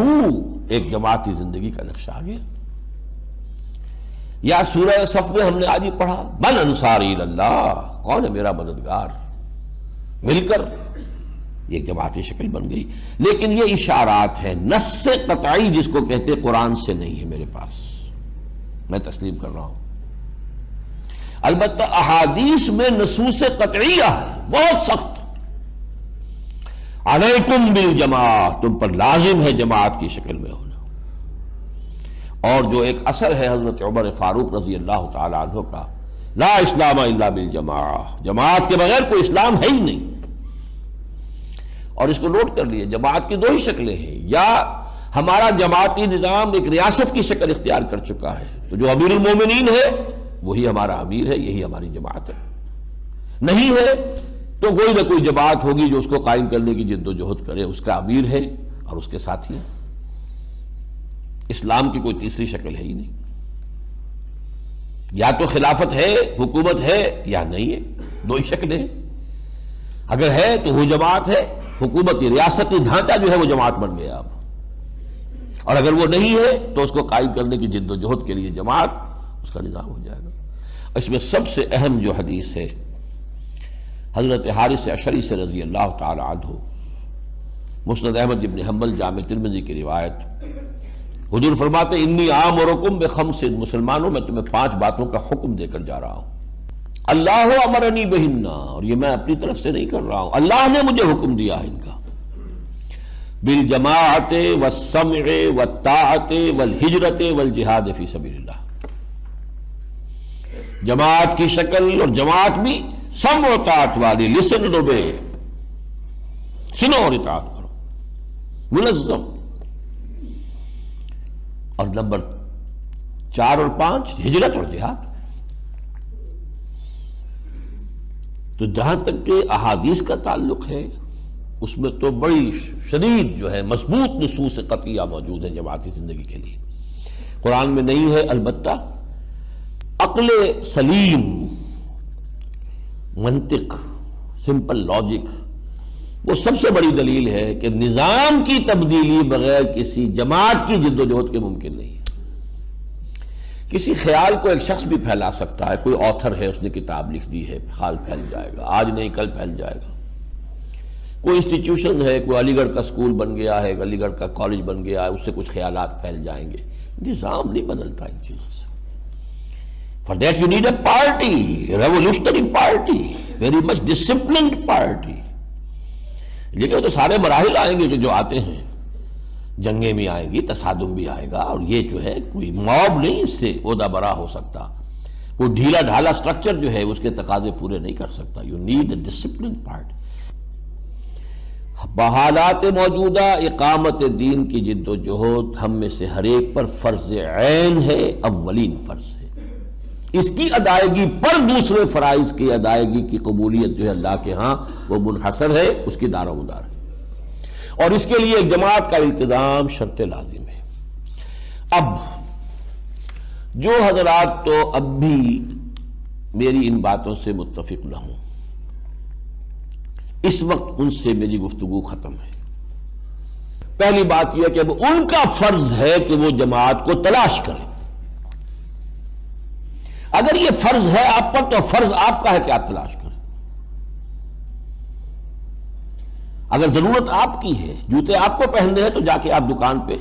ایک جماعتی زندگی کا نقشہ آ گیا. یا سورہ صف میں ہم نے آج ہی پڑھا من انصاری اللہ، کون ہے میرا مددگار، مل کر یہ ایک جماعتی شکل بن گئی. لیکن یہ اشارات ہیں، نص قطعی جس کو کہتے قرآن سے نہیں ہے میرے پاس، میں تسلیم کر رہا ہوں. البتہ احادیث میں نصوص قطعیہ ہے بہت سخت. علیکم بالجماعت، تم پر لازم ہے جماعت کی شکل میں ہونا. اور جو ایک اثر ہے حضرت عمر فاروق رضی اللہ تعالی عنہ کا، لا اسلام الا بالجماعہ، جماعت کے بغیر کوئی اسلام ہے ہی نہیں. اور اس کو نوٹ کر لیے، جماعت کی دو ہی شکلیں ہیں، یا ہمارا جماعتی نظام ایک ریاست کی شکل اختیار کر چکا ہے، تو جو امیر المومنین ہے وہی ہمارا امیر ہے، یہی ہماری جماعت ہے. نہیں ہے تو کوئی نہ کوئی جماعت ہوگی جو اس کو قائم کرنے کی جد و جہد کرے، اس کا امیر ہے اور اس کے ساتھی. اسلام کی کوئی تیسری شکل ہے ہی نہیں. یا تو خلافت ہے، حکومت ہے، یا نہیں ہے، دو ہی شکلیں ہیں. اگر ہے تو وہ جماعت ہے، حکومتی ریاستی ڈھانچہ جو ہے وہ جماعت بن گیا اب. اور اگر وہ نہیں ہے تو اس کو قائم کرنے کی جد و جہد کے لیے جماعت، اس کا نظام ہو جائے گا. اس میں سب سے اہم جو حدیث ہے حضرت حارث اشعری سے رضی اللہ تعالی عنہ، مسند احمد ابن حنبل جامع ترمذی کی روایت. حضور فرماتے انی آمرکم بخمس، مسلمانوں میں تمہیں 5 باتوں کا حکم دے کر جا رہا ہوں. اللہ امرنی بہن، اور یہ میں اپنی طرف سے نہیں کر رہا ہوں، اللہ نے مجھے حکم دیا ہے ان کا. بالجماعت والسمع والطاعت والہجرت والجہاد فی سبیل اللہ. جماعت کی شکل، اور جماعت بھی سمع و طاعت والی، لسن اینڈ اوبے، سنو اور اطاعت کرو، منظم. اور نمبر 4 اور 5 ہجرت اور جہاد. تو جہاں تک کہ احادیث کا تعلق ہے اس میں تو بڑی شدید جو ہے مضبوط نصوص قطعیہ موجود ہیں جماعتی زندگی کے لیے. قرآن میں نہیں ہے، البتہ عقل سلیم، منطق، سمپل لاجک، وہ سب سے بڑی دلیل ہے کہ نظام کی تبدیلی بغیر کسی جماعت کی جد و جہد کے ممکن نہیں ہے. کسی خیال کو ایک شخص بھی پھیلا سکتا ہے، کوئی آتھر ہے، اس نے کتاب لکھ دی ہے، خیال پھیل جائے گا، آج نہیں کل پھیل جائے گا. کوئی انسٹیٹیوشن ہے، کوئی علی گڑھ کا سکول بن گیا ہے، علی گڑھ کا کالج بن گیا ہے، اس سے کچھ خیالات پھیل جائیں گے. نظام نہیں بدلتا ان چیزوں سے. For that you need a party, a revolutionary party, very much disciplined party. لیکن تو سارے مراحل آئیں گے جو آتے ہیں، جنگیں بھی آئیں گی، تصادم بھی آئے گا، اور یہ جو ہے کوئی موب نہیں اس سے عہدہ برا ہو سکتا. کوئی ڈھیلا ڈھالا سٹرکچر جو ہے اس کے تقاضے پورے نہیں کر سکتا. You need a disciplined party. بحالات موجودہ اقامت دین کی جد و جہد ہم میں سے ہر ایک پر فرض عین ہے، اولین فرض ہے. اس کی ادائیگی پر دوسرے فرائض کی ادائیگی کی قبولیت جو ہے اللہ کے ہاں وہ منحصر ہے، اس کی دار و مدار ہے. اور اس کے لیے ایک جماعت کا التزام شرط لازم ہے. اب جو حضرات تو اب بھی میری ان باتوں سے متفق نہ ہوں، اس وقت ان سے میری گفتگو ختم ہے. پہلی بات یہ کہ اب ان کا فرض ہے کہ وہ جماعت کو تلاش کریں. اگر یہ فرض ہے آپ پر تو فرض آپ کا ہے کہ آپ تلاش کریں. اگر ضرورت آپ کی ہے، جوتے آپ کو پہننے ہیں، تو جا کے آپ دکان پہ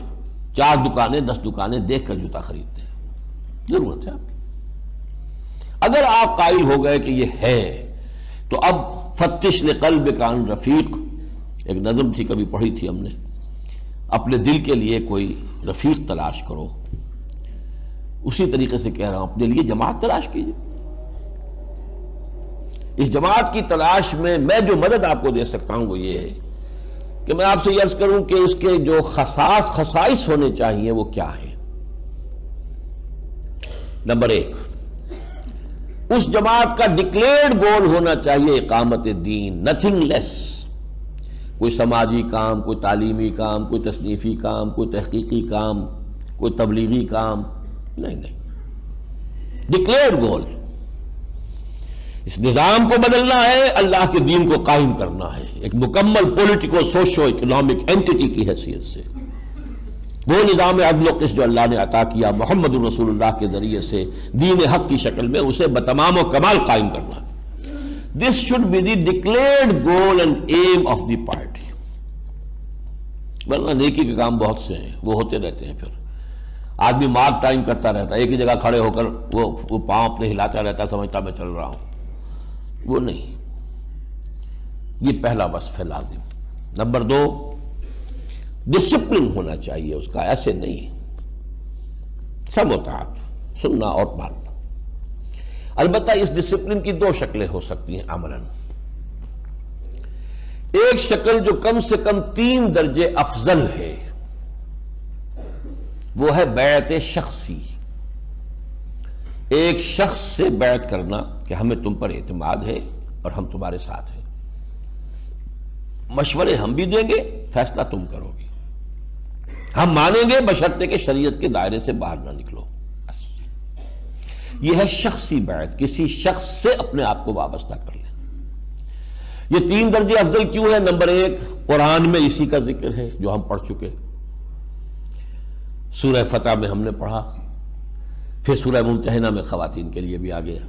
4 دکانیں 10 دکانیں دیکھ کر جوتا خریدتے ہیں، ضرورت ہے آپ کی. اگر آپ قائل ہو گئے کہ یہ ہے تو اب فتش لقلبک عن رفیق، ایک نظم تھی کبھی پڑھی تھی ہم نے، اپنے دل کے لیے کوئی رفیق تلاش کرو. اسی طریقے سے کہہ رہا ہوں، اپنے لیے جماعت تلاش کیجیے. اس جماعت کی تلاش میں جو مدد آپ کو دے سکتا ہوں وہ یہ ہے کہ میں آپ سے یہ عرض کروں کہ اس کے جو خصائص ہونے چاہیے وہ کیا ہیں. نمبر 1، اس جماعت کا ڈکلیئرڈ گول ہونا چاہیے اقامت دین، نتھنگ لیس. کوئی سماجی کام، کوئی تعلیمی کام، کوئی تصنیفی کام، کوئی تحقیقی کام، کوئی تبلیغی کام نہیں. ڈکلیئرڈ گول. اس نظام کو بدلنا ہے، اللہ کے دین کو قائم کرنا ہے ایک مکمل پولیٹیکو سوشو اکنامک اینٹی کی حیثیت سے۔ وہ نظام عدل و قسط جو اللہ نے عطا کیا محمد رسول اللہ کے ذریعے سے دین حق کی شکل میں، اسے بتمام و کمال قائم کرنا ہے۔ This should be the declared goal and aim of the party۔ ورنہ نیکی کے کام بہت سے ہیں، وہ ہوتے رہتے ہیں، پھر آدمی مارک ٹائم کرتا رہتا ہے، ایک ہی جگہ کھڑے ہو کر وہ پاؤں اپنے ہلاتا رہتا ہے، سمجھتا میں چل رہا ہوں، وہ نہیں۔ یہ پہلا وصف ہے لازم۔ نمبر 2، ڈسپلن ہونا چاہیے اس کا، ایسے نہیں سموتاعت، سننا اور ماننا۔ البتہ اس ڈسپلن کی 2 شکلیں ہو سکتی ہیں عملاً۔ ایک شکل جو کم سے کم 3 درجے افضل ہے، وہ ہے بیعت شخصی۔ ایک شخص سے بیعت کرنا کہ ہمیں تم پر اعتماد ہے اور ہم تمہارے ساتھ ہیں، مشورے ہم بھی دیں گے، فیصلہ تم کرو گے، ہم مانیں گے بشرطے کہ شریعت کے دائرے سے باہر نہ نکلو۔ یہ ہے شخصی بیعت، کسی شخص سے اپنے آپ کو وابستہ کر لیں۔ یہ 3 درجے افضل کیوں ہے؟ نمبر 1، قرآن میں اسی کا ذکر ہے جو ہم پڑھ چکے، سورہ فتح میں ہم نے پڑھا، پھر سورہ ممتحنہ میں خواتین کے لیے بھی آ گیا،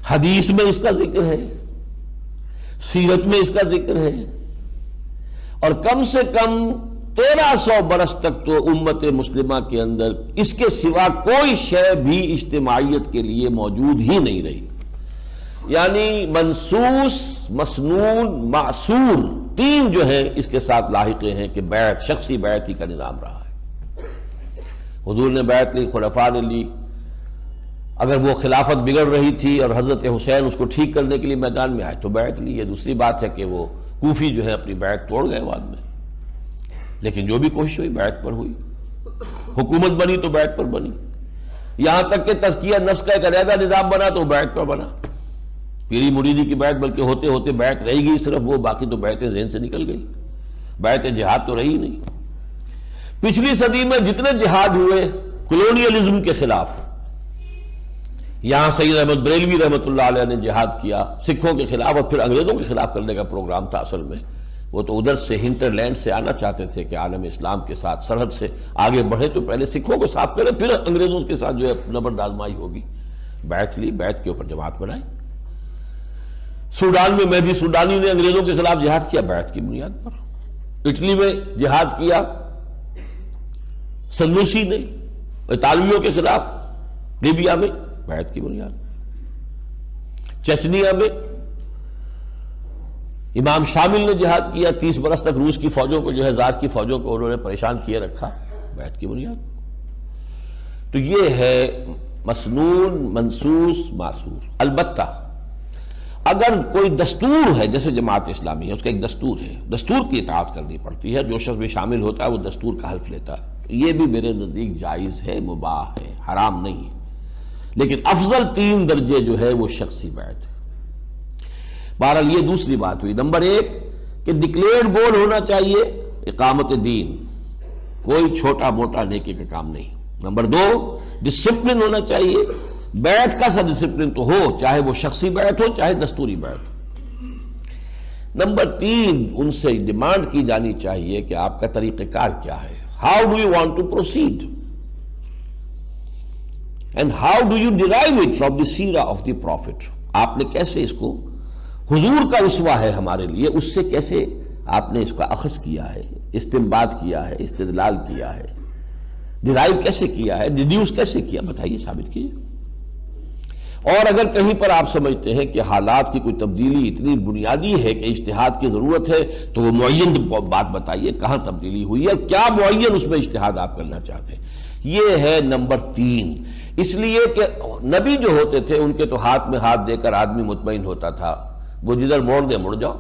حدیث میں اس کا ذکر ہے، سیرت میں اس کا ذکر ہے، اور کم سے کم 1300 برس تک تو امت مسلمہ کے اندر اس کے سوا کوئی شے بھی اجتماعیت کے لیے موجود ہی نہیں رہی۔ یعنی منصوص، مسنون، معصور، 3 جو ہیں اس کے ساتھ لاحقے ہیں کہ بیعت، شخصی بیعت ہی کا نظام رہا ہے۔ حضور نے بیعت لی، خلفاء نے لی، اگر وہ خلافت بگڑ رہی تھی اور حضرت حسین اس کو ٹھیک کرنے کے لیے میدان میں آئے تو بیعت لی۔ یہ دوسری بات ہے کہ وہ کوفی جو ہے اپنی بیعت توڑ گئے بعد میں، لیکن جو بھی کوشش ہوئی بیعت پر ہوئی، حکومت بنی تو بیعت پر بنی، یہاں تک کہ تزکیہ نفس کا ایک علیحدہ نظام بنا تو بیعت پر بنا۔ پیری مریدی کی بیعت بلکہ ہوتے ہوتے بیعت رہ گئی صرف وہ، باقی تو بیعتیں ذہن سے نکل گئی، بیعت جہاد تو رہی نہیں۔ پچھلی صدی میں جتنے جہاد ہوئے کلونیلزم کے خلاف، یہاں سید احمد بریلوی رحمۃ اللہ علیہ نے جہاد کیا سکھوں کے خلاف، اور پھر انگریزوں کے خلاف کرنے کا پروگرام تھا اصل میں۔ وہ تو ادھر سے ہنٹرلینڈ سے آنا چاہتے تھے کہ عالم اسلام کے ساتھ سرحد سے آگے بڑھے تو پہلے سکھوں کو صاف کرے، پھر انگریزوں کے ساتھ جو ہے نبرد آزمائی ہوگی۔ بیعت لی، بیعت کے اوپر جماعت بنائی۔ سوڈان میں بھی سوڈانی نے انگریزوں کے خلاف جہاد کیا بیعت کی بنیاد پر۔ اٹلی میں جہاد کیا سنوسی نے اطالویوں کے خلاف، لیبیا میں بیعت کی بنیاد، چچنیا میں امام شامل نے جہاد کیا، 30 برس تک روس کی فوجوں کو جو ہے زار کی فوجوں کو انہوں نے پریشان کیے رکھا، بیعت کی بنیاد۔ تو یہ ہے مسنون، منصوص، معصور۔ البتہ اگر کوئی دستور ہے، جیسے جماعت اسلامی ہے، اس کا ایک دستور ہے، دستور کی اطاعت کرنی پڑتی ہے، جو شخص بھی شامل ہوتا ہے وہ دستور کا حلف لیتا ہے، یہ بھی میرے نزدیک جائز ہے، مباح ہے، حرام نہیں ہے، لیکن افضل 3 درجے جو ہے وہ شخصی بیعت ہے۔ بہرحال یہ دوسری بات ہوئی۔ نمبر 1 کہ ڈکلیئرڈ گول ہونا چاہیے اقامت دین، کوئی چھوٹا موٹا نیکی کا کام نہیں۔ نمبر 2 ڈسپلن ہونا چاہیے، بیعت کا سا ڈسپلن تو ہو، چاہے وہ شخصی بیعت ہو چاہے دستوری بیعت ہو۔ نمبر 3 ان سے ڈیمانڈ کی جانی چاہیے کہ آپ کا طریقہ کار کیا ہے، how do you want to proceed and how do you derive it from the share of the profit. آپ نے کیسے اس کو، حضور کا اسوہ ہے ہمارے لیے، اس سے کیسے آپ نے اس کا اخذ کیا ہے، استنباط کیا ہے، استدلال کیا ہے، ڈیرائیو کیسے کیا ہے، ڈیڈیوس کیسے کیا، بتائیے، ثابت کیجیے۔ اور اگر کہیں پر آپ سمجھتے ہیں کہ حالات کی کوئی تبدیلی اتنی بنیادی ہے کہ اجتہاد کی ضرورت ہے تو وہ معین بات بتائیے، کہاں تبدیلی ہوئی ہے، کیا معین اس میں اجتہاد آپ کرنا چاہتے ہیں۔ یہ ہے نمبر 3۔ اس لیے کہ نبی جو ہوتے تھے ان کے تو ہاتھ میں ہاتھ دے کر آدمی مطمئن ہوتا تھا، وہ جدھر موڑ دے مڑ جاؤ،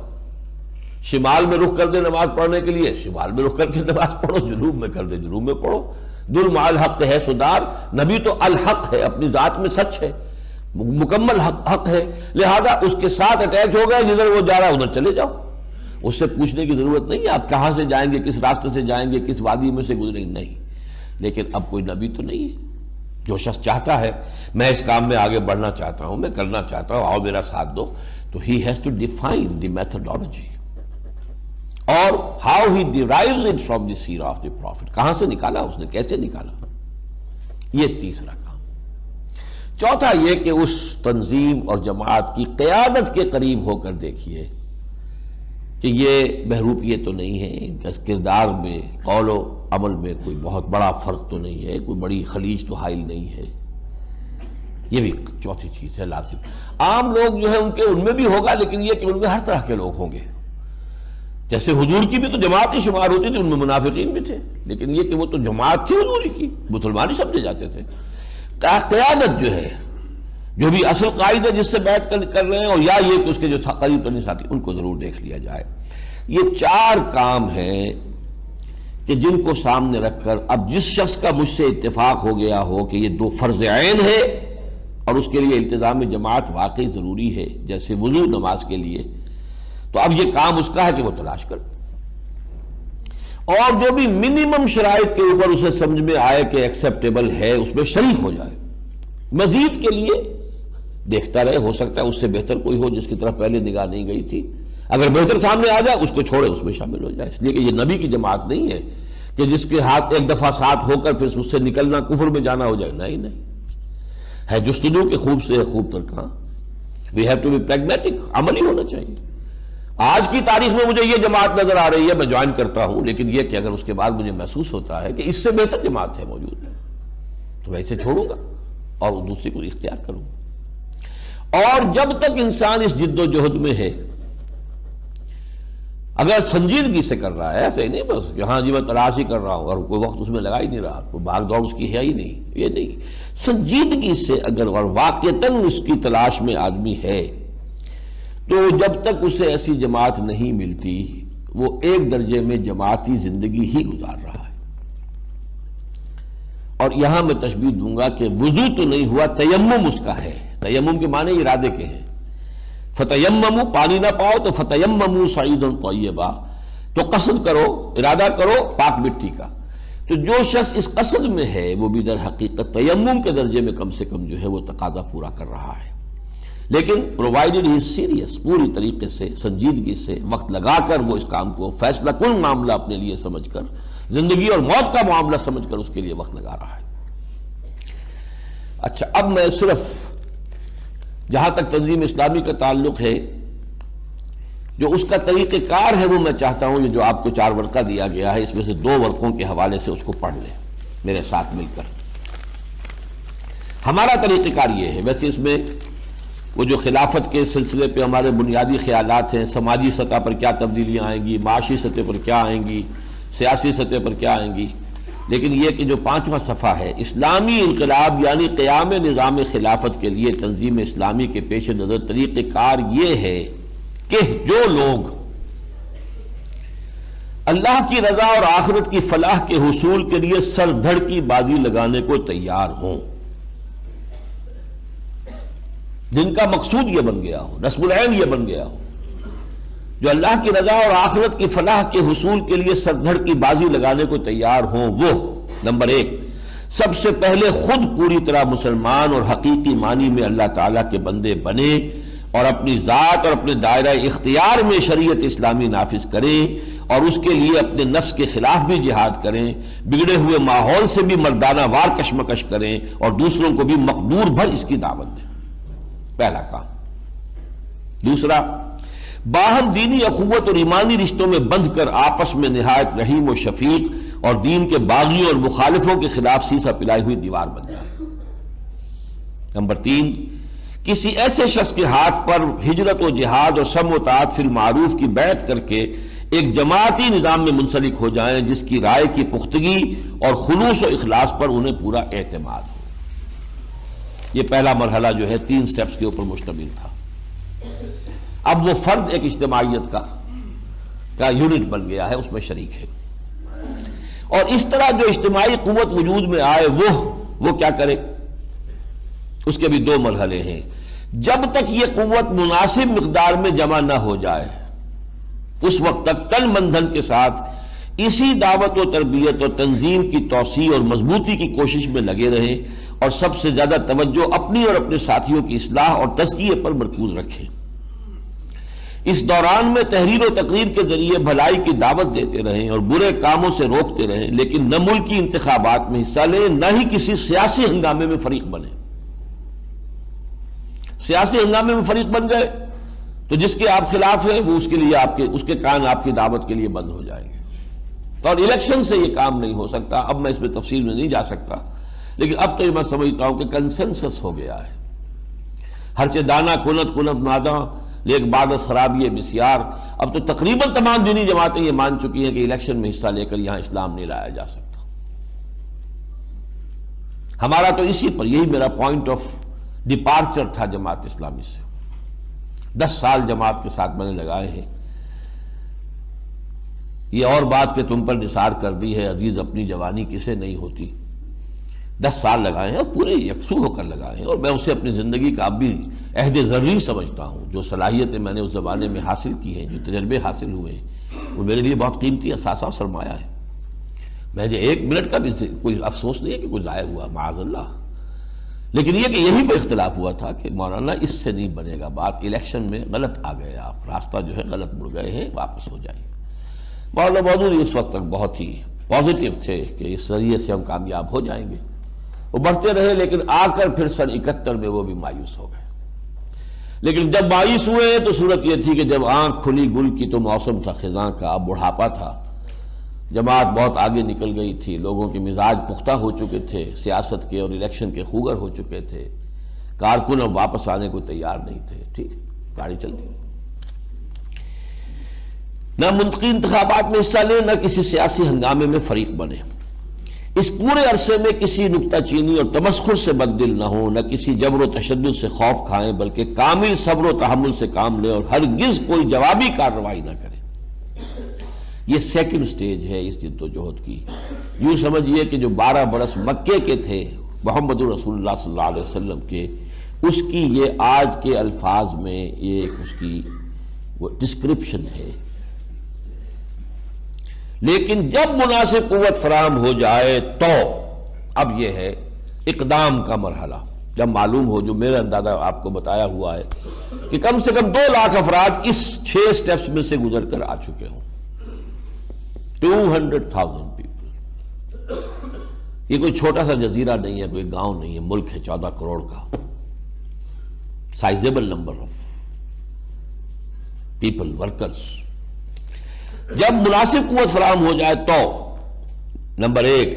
شمال میں رخ کر دے نماز پڑھنے کے لیے شمال میں رخ کر کے نماز پڑھو، جنوب میں کر دے جنوب میں پڑھو، ذل مع الحق ہے سدار، نبی تو الحق ہے، اپنی ذات میں سچ ہے، مکمل حق ہے، لہذا اس کے ساتھ اٹیچ ہو گئے، جدھر وہ جا رہا ادھر چلے جاؤ، اس سے پوچھنے کی ضرورت نہیں ہے آپ کہاں سے جائیں گے، کس راستے سے جائیں گے، کس وادی میں سے گزریں گے، نہیں۔ لیکن اب کوئی نبی تو نہیں ہے، جو شخص چاہتا ہے میں اس کام میں آگے بڑھنا چاہتا ہوں، میں کرنا چاہتا ہوں، آؤ میرا ساتھ دو، تو he has to define the methodology اور how he derives it from the seerah of the prophet، کہاں سے نکالا اس نے، کیسے نکالا، یہ تیسرا کام۔ چوتھا یہ کہ اس تنظیم اور جماعت کی قیادت کے قریب ہو کر دیکھیے کہ یہ بہروپیت تو نہیں ہے، کردار میں، قول و عمل میں کوئی بہت بڑا فرق تو نہیں ہے، کوئی بڑی خلیج تو حائل نہیں ہے، یہ بھی چوتھی چیز ہے لازم۔ عام لوگ جو ہے ان میں بھی ہوگا، لیکن یہ کہ ان میں ہر طرح کے لوگ ہوں گے، جیسے حضور کی بھی تو جماعت ہی شمار ہوتی تھی، ان میں منافقین بھی تھے، لیکن یہ کہ وہ تو جماعت تھی حضور کی، مسلمان ہی سمجھے جاتے تھے۔ قیادت جو ہے، جو بھی اصل قائد ہے جس سے بیعت کر رہے ہیں، اور یا یہ کہ اس کے جو قریب ترین ساتھی، ان کو ضرور دیکھ لیا جائے۔ یہ چار کام ہیں کہ جن کو سامنے رکھ کر اب جس شخص کا مجھ سے اتفاق ہو گیا ہو کہ یہ دو فرض عین ہے اور اس کے لیے التزام جماعت واقعی ضروری ہے، جیسے وضو نماز کے لیے، تو اب یہ کام اس کا ہے کہ وہ تلاش کر، اور جو بھی منیمم شرائط کے اوپر اسے سمجھ میں آئے کہ ایکسیپٹیبل ہے اس میں شریک ہو جائے۔ مزید کے لیے دیکھتا رہے، ہو سکتا ہے اس سے بہتر کوئی ہو جس کی طرف پہلے نگاہ نہیں گئی تھی، اگر بہتر سامنے آ جائے اس کو چھوڑے، اس میں شامل ہو جائے، اس لیے کہ یہ نبی کی جماعت نہیں ہے کہ جس کے ہاتھ ایک دفعہ ساتھ ہو کر پھر اس سے نکلنا کفر میں جانا ہو جائے، نہیں ہے جستجو کہ خوب سے خوب تر کہاں۔ We have to be pragmatic, عملی ہونا چاہیے۔ آج کی تاریخ میں مجھے یہ جماعت نظر آ رہی ہے، میں جوائن کرتا ہوں، لیکن یہ کہ اگر اس کے بعد مجھے محسوس ہوتا ہے کہ اس سے بہتر جماعت ہے موجود، تو میں اسے چھوڑوں گا اور دوسری کو اختیار کروں گا۔ اور جب تک انسان اس جد و جہد میں ہے، اگر سنجیدگی سے کر رہا ہے، ایسے ہی نہیں بس کہ ہاں جی میں تلاش ہی کر رہا ہوں اور کوئی وقت اس میں لگا ہی نہیں رہا، کوئی بھاگ دوڑ اس کی ہے ہی نہیں، یہ نہیں، سنجیدگی سے اگر اور واقعتاً اس کی تلاش میں آدمی ہے، تو جب تک اسے ایسی جماعت نہیں ملتی وہ ایک درجے میں جماعتی زندگی ہی گزار رہا ہے۔ اور یہاں میں تشبیہ دوں گا کہ وضو تو نہیں ہوا، تیمم اس کا ہے۔ تیمم کے معنی ارادے کے ہیں، فتیمموا، پانی نہ پاؤ تو فتیمموا صعیدا طیبا، تو قصد کرو، ارادہ کرو پاک مٹی کا۔ تو جو شخص اس قصد میں ہے وہ بھی در حقیقت تیمم کے درجے میں کم سے کم جو ہے وہ تقاضا پورا کر رہا ہے، لیکن پرووائڈڈ ہی سیریس، پوری طریقے سے سنجیدگی سے وقت لگا کر وہ اس کام کو فیصلہ کن معاملہ اپنے لیے سمجھ کر، زندگی اور موت کا معاملہ سمجھ کر اس کے لیے وقت لگا رہا ہے۔ اچھا، اب میں صرف جہاں تک تنظیم اسلامی کا تعلق ہے، جو اس کا طریقہ کار ہے وہ میں چاہتا ہوں، یہ جو آپ کو 4 ورقہ دیا گیا ہے اس میں سے 2 ورقوں کے حوالے سے اس کو پڑھ لیں میرے ساتھ مل کر۔ ہمارا طریقہ کار یہ ہے، ویسے اس میں وہ جو خلافت کے سلسلے پہ ہمارے بنیادی خیالات ہیں، سماجی سطح پر کیا تبدیلیاں آئیں گی، معاشی سطح پر کیا آئیں گی، سیاسی سطح پر کیا آئیں گی، لیکن یہ کہ جو 5واں صفحہ ہے، اسلامی انقلاب یعنی قیام نظام خلافت کے لیے تنظیم اسلامی کے پیش نظر طریقہ کار یہ ہے کہ جو لوگ اللہ کی رضا اور آخرت کی فلاح کے حصول کے لیے سر دھڑ کی بازی لگانے کو تیار ہوں، جن کا مقصود یہ بن گیا ہو، نصب العین یہ بن گیا ہو، جو اللہ کی رضا اور آخرت کی فلاح کے حصول کے لیے سر دھڑ کی بازی لگانے کو تیار ہوں، وہ نمبر 1 سب سے پہلے خود پوری طرح مسلمان اور حقیقی معنی میں اللہ تعالیٰ کے بندے بنے اور اپنی ذات اور اپنے دائرہ اختیار میں شریعت اسلامی نافذ کریں، اور اس کے لیے اپنے نفس کے خلاف بھی جہاد کریں، بگڑے ہوئے ماحول سے بھی مردانہ وار کشمکش کریں، اور دوسروں کو بھی مقدور بھر اس کی دعوت دیں، پہلا کام۔ دوسرا، باہم دینی اخوت اور ایمانی رشتوں میں بندھ کر آپس میں نہایت رحیم و شفیق اور دین کے باغیوں اور مخالفوں کے خلاف سیسا پلائی ہوئی دیوار بن جائے۔ نمبر 3، کسی ایسے شخص کے ہاتھ پر ہجرت و جہاد اور سم و طاعت فی المعروف کی بیعت کر کے ایک جماعتی نظام میں منسلک ہو جائیں جس کی رائے کی پختگی اور خلوص و اخلاص پر انہیں پورا اعتماد ہو۔ یہ پہلا مرحلہ جو ہے 3 سٹیپس کے اوپر مشتمل تھا۔ اب وہ فرد ایک اجتماعیت کا یونٹ بن گیا ہے، اس میں شریک ہے، اور اس طرح جو اجتماعی قوت وجود میں آئے وہ کیا کرے، اس کے بھی 2 مرحلے ہیں۔ جب تک یہ قوت مناسب مقدار میں جمع نہ ہو جائے اس وقت تک تن من دھن کے ساتھ اسی دعوت و تربیت اور تنظیم کی توسیع اور مضبوطی کی کوشش میں لگے رہیں، اور سب سے زیادہ توجہ اپنی اور اپنے ساتھیوں کی اصلاح اور تزکیے پر مرکوز رکھیں۔ اس دوران میں تحریر و تقریر کے ذریعے بھلائی کی دعوت دیتے رہیں اور برے کاموں سے روکتے رہیں، لیکن نہ ملکی انتخابات میں حصہ لیں، نہ ہی کسی سیاسی ہنگامے میں فریق بنیں۔ سیاسی ہنگامے میں فریق بن گئے تو جس کے آپ خلاف ہیں وہ اس کے کان آپ کی دعوت کے لیے بند ہو جائیں گے، اور الیکشن سے یہ کام نہیں ہو سکتا۔ اب میں اس میں تفصیل میں نہیں جا سکتا، لیکن اب تو یہ میں سمجھتا ہوں کہ کنسنسس ہو گیا ہے، ہرچہ دانا کنت ناداں لیک بعد از خرابی بسیار۔ اب تو تقریباً تمام دینی جماعتیں یہ مان چکی ہیں کہ الیکشن میں حصہ لے کر یہاں اسلام نہیں لایا جا سکتا۔ ہمارا تو اسی پر، یہی میرا پوائنٹ آف ڈپارچر تھا جماعت اسلامی سے۔ 10 سال جماعت کے ساتھ میں نے لگائے ہیں۔ یہ اور بات کہ تم پر نثار کر دی ہے عزیز اپنی جوانی کسے نہیں ہوتی، 10 سال لگائے ہیں اور پورے یکسو ہو کر لگائے ہیں، اور میں اسے اپنی زندگی کا اب بھی عہد زرعی سمجھتا ہوں۔ جو صلاحیتیں میں نے اس زمانے میں حاصل کی ہیں، جو تجربے حاصل ہوئے ہیں، وہ میرے لیے بہت قیمتی اثاثہ اور سرمایہ ہے۔ مجھے 1 منٹ کا بھی کوئی افسوس نہیں ہے کہ کوئی ضائع ہوا، معاذ اللہ۔ لیکن یہ کہ یہی پہ اختلاف ہوا تھا کہ مولانا اس سے نہیں بنے گا بات، الیکشن میں غلط آ گئے آپ، راستہ جو ہے غلط مڑ گئے ہیں، واپس ہو جائیں۔ مولانا مودودی اس وقت تک بہت ہی پازیٹیو تھے کہ اس ذریعے سے ہم کامیاب ہو جائیں گے، وہ بڑھتے رہے، لیکن آ کر پھر سن 71 میں وہ بھی مایوس ہو گئے۔ لیکن جب مایوس ہوئے تو صورت یہ تھی کہ جب آنکھ کھلی گل کی تو موسم تھا خزاں کا، اب بڑھاپا تھا، جماعت بہت آگے نکل گئی تھی، لوگوں کے مزاج پختہ ہو چکے تھے، سیاست کے اور الیکشن کے خوگر ہو چکے تھے، کارکن اب واپس آنے کو تیار نہیں تھے۔ ٹھیک، گاڑی چلتی، نہ منطقی انتخابات میں حصہ لیں، نہ کسی سیاسی ہنگامے میں فریق بنے۔ اس پورے عرصے میں کسی نکتہ چینی اور تمسخر سے بددل نہ ہوں، نہ کسی جبر و تشدد سے خوف کھائیں، بلکہ کامل صبر و تحمل سے کام لیں اور ہرگز کوئی جوابی کارروائی نہ کریں۔ یہ سیکنڈ سٹیج ہے اس جد و جہد کی۔ یوں سمجھئے کہ جو 12 برس مکے کے تھے محمد رسول اللہ صلی اللہ علیہ وسلم کے، اس کی یہ آج کے الفاظ میں یہ اس کی وہ ڈسکرپشن ہے۔ لیکن جب مناسب قوت فراہم ہو جائے تو اب یہ ہے اقدام کا مرحلہ، جب معلوم ہو، جو میرا اندازہ آپ کو بتایا ہوا ہے کہ کم سے کم 2 لاکھ افراد اس 6 سٹیپس میں سے گزر کر آ چکے ہوں، 200,000 پیپل۔ یہ کوئی چھوٹا سا جزیرہ نہیں ہے، کوئی گاؤں نہیں ہے، ملک ہے 14 کروڑ کا، sizeable number of people, workers. جب مناسب قوت فراہم ہو جائے تو نمبر 1،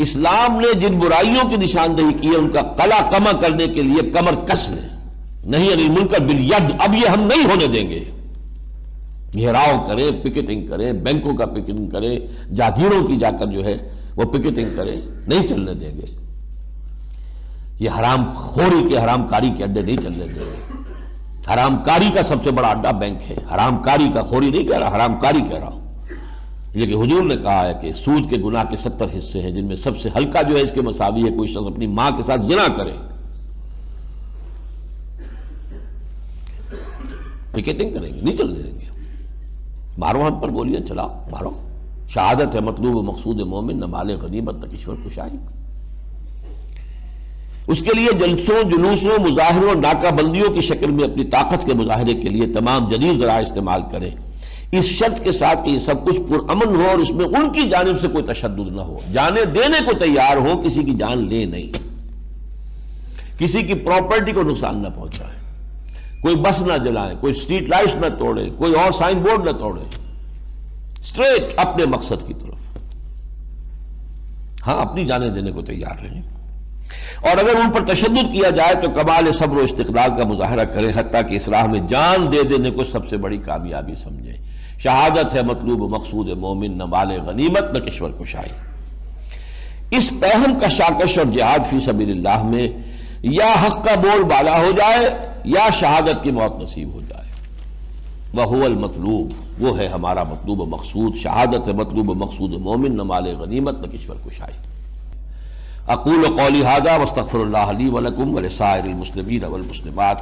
اسلام نے جن برائیوں کی نشاندہی کی ہے ان کا قلع کما کرنے کے لیے کمر کس لیں، نہیں علی المنکر بالید، اب یہ ہم نہیں ہونے دیں گے۔ گھیراؤ کریں، پکٹنگ کریں، بینکوں کا پکٹنگ کریں، جاگیروں کی جا کر جو ہے وہ پکٹنگ کریں، نہیں چلنے دیں گے۔ یہ حرام خوری کے، حرام کاری کے اڈے نہیں چلنے دیں گے۔ حرام کاری کا سب سے بڑا اڈا بینک ہے، حرام کاری کا، خوری نہیں کہہ رہا، حرام کاری کہہ رہا ہوں۔ یہ کہ حضور نے کہا ہے کہ سود کے گناہ کے 70 حصے ہیں، جن میں سب سے ہلکا جو ہے اس کے مساوی ہے کوئی شخص اپنی ماں کے ساتھ زنا کرے۔ پکٹنگ کریں گے، نہیں چلنے دیں گے۔ مارو ہم پر گولیاں چلاؤ، مارو۔ شہادت ہے مطلوب و مقصود مومن، نہ مال غنیمت نہ کشور کشائی۔ اس کے لیے جلسوں، جلوسوں، مظاہروں، ناکہ بندیوں کی شکل میں اپنی طاقت کے مظاہرے کے لیے تمام جدید ذرائع استعمال کریں، اس شرط کے ساتھ کہ یہ سب کچھ پرامن ہو اور اس میں ان کی جانب سے کوئی تشدد نہ ہو، جانیں دینے کو تیار ہو، کسی کی جان لے نہیں، کسی کی پراپرٹی کو نقصان نہ پہنچائیں، کوئی بس نہ جلائیں، کوئی اسٹریٹ لائٹس نہ توڑیں، کوئی اور سائن بورڈ نہ توڑیں، اسٹریٹ اپنے مقصد کی طرف۔ ہاں، اپنی جانیں دینے کو تیار رہیں، اور اگر ان پر تشدد کیا جائے تو کمال صبر و استقلال کا مظاہرہ کریں، حتیٰ کہ اس راہ میں جان دے دینے کو سب سے بڑی کامیابی سمجھیں۔ شہادت ہے مطلوب و مقصود مومن، نہ مال غنیمت نہ کشور کشائی۔ اس پہم کا شاکش اور جہاد فی سبیل اللہ میں یا حق کا بول بالا ہو جائے یا شہادت کی موت نصیب ہو جائے۔ وَهُوَ الْمَطْلُوب، وہ ہے ہمارا مطلوب و مقصود۔ شہادت ہے مطلوب و مقصود مومن، نہ مال غنیمت نہ کشور کشائی۔ اقول قولی ھذا واستغفر اللہ لی ولکم ولسائر المسلمین والمسلمات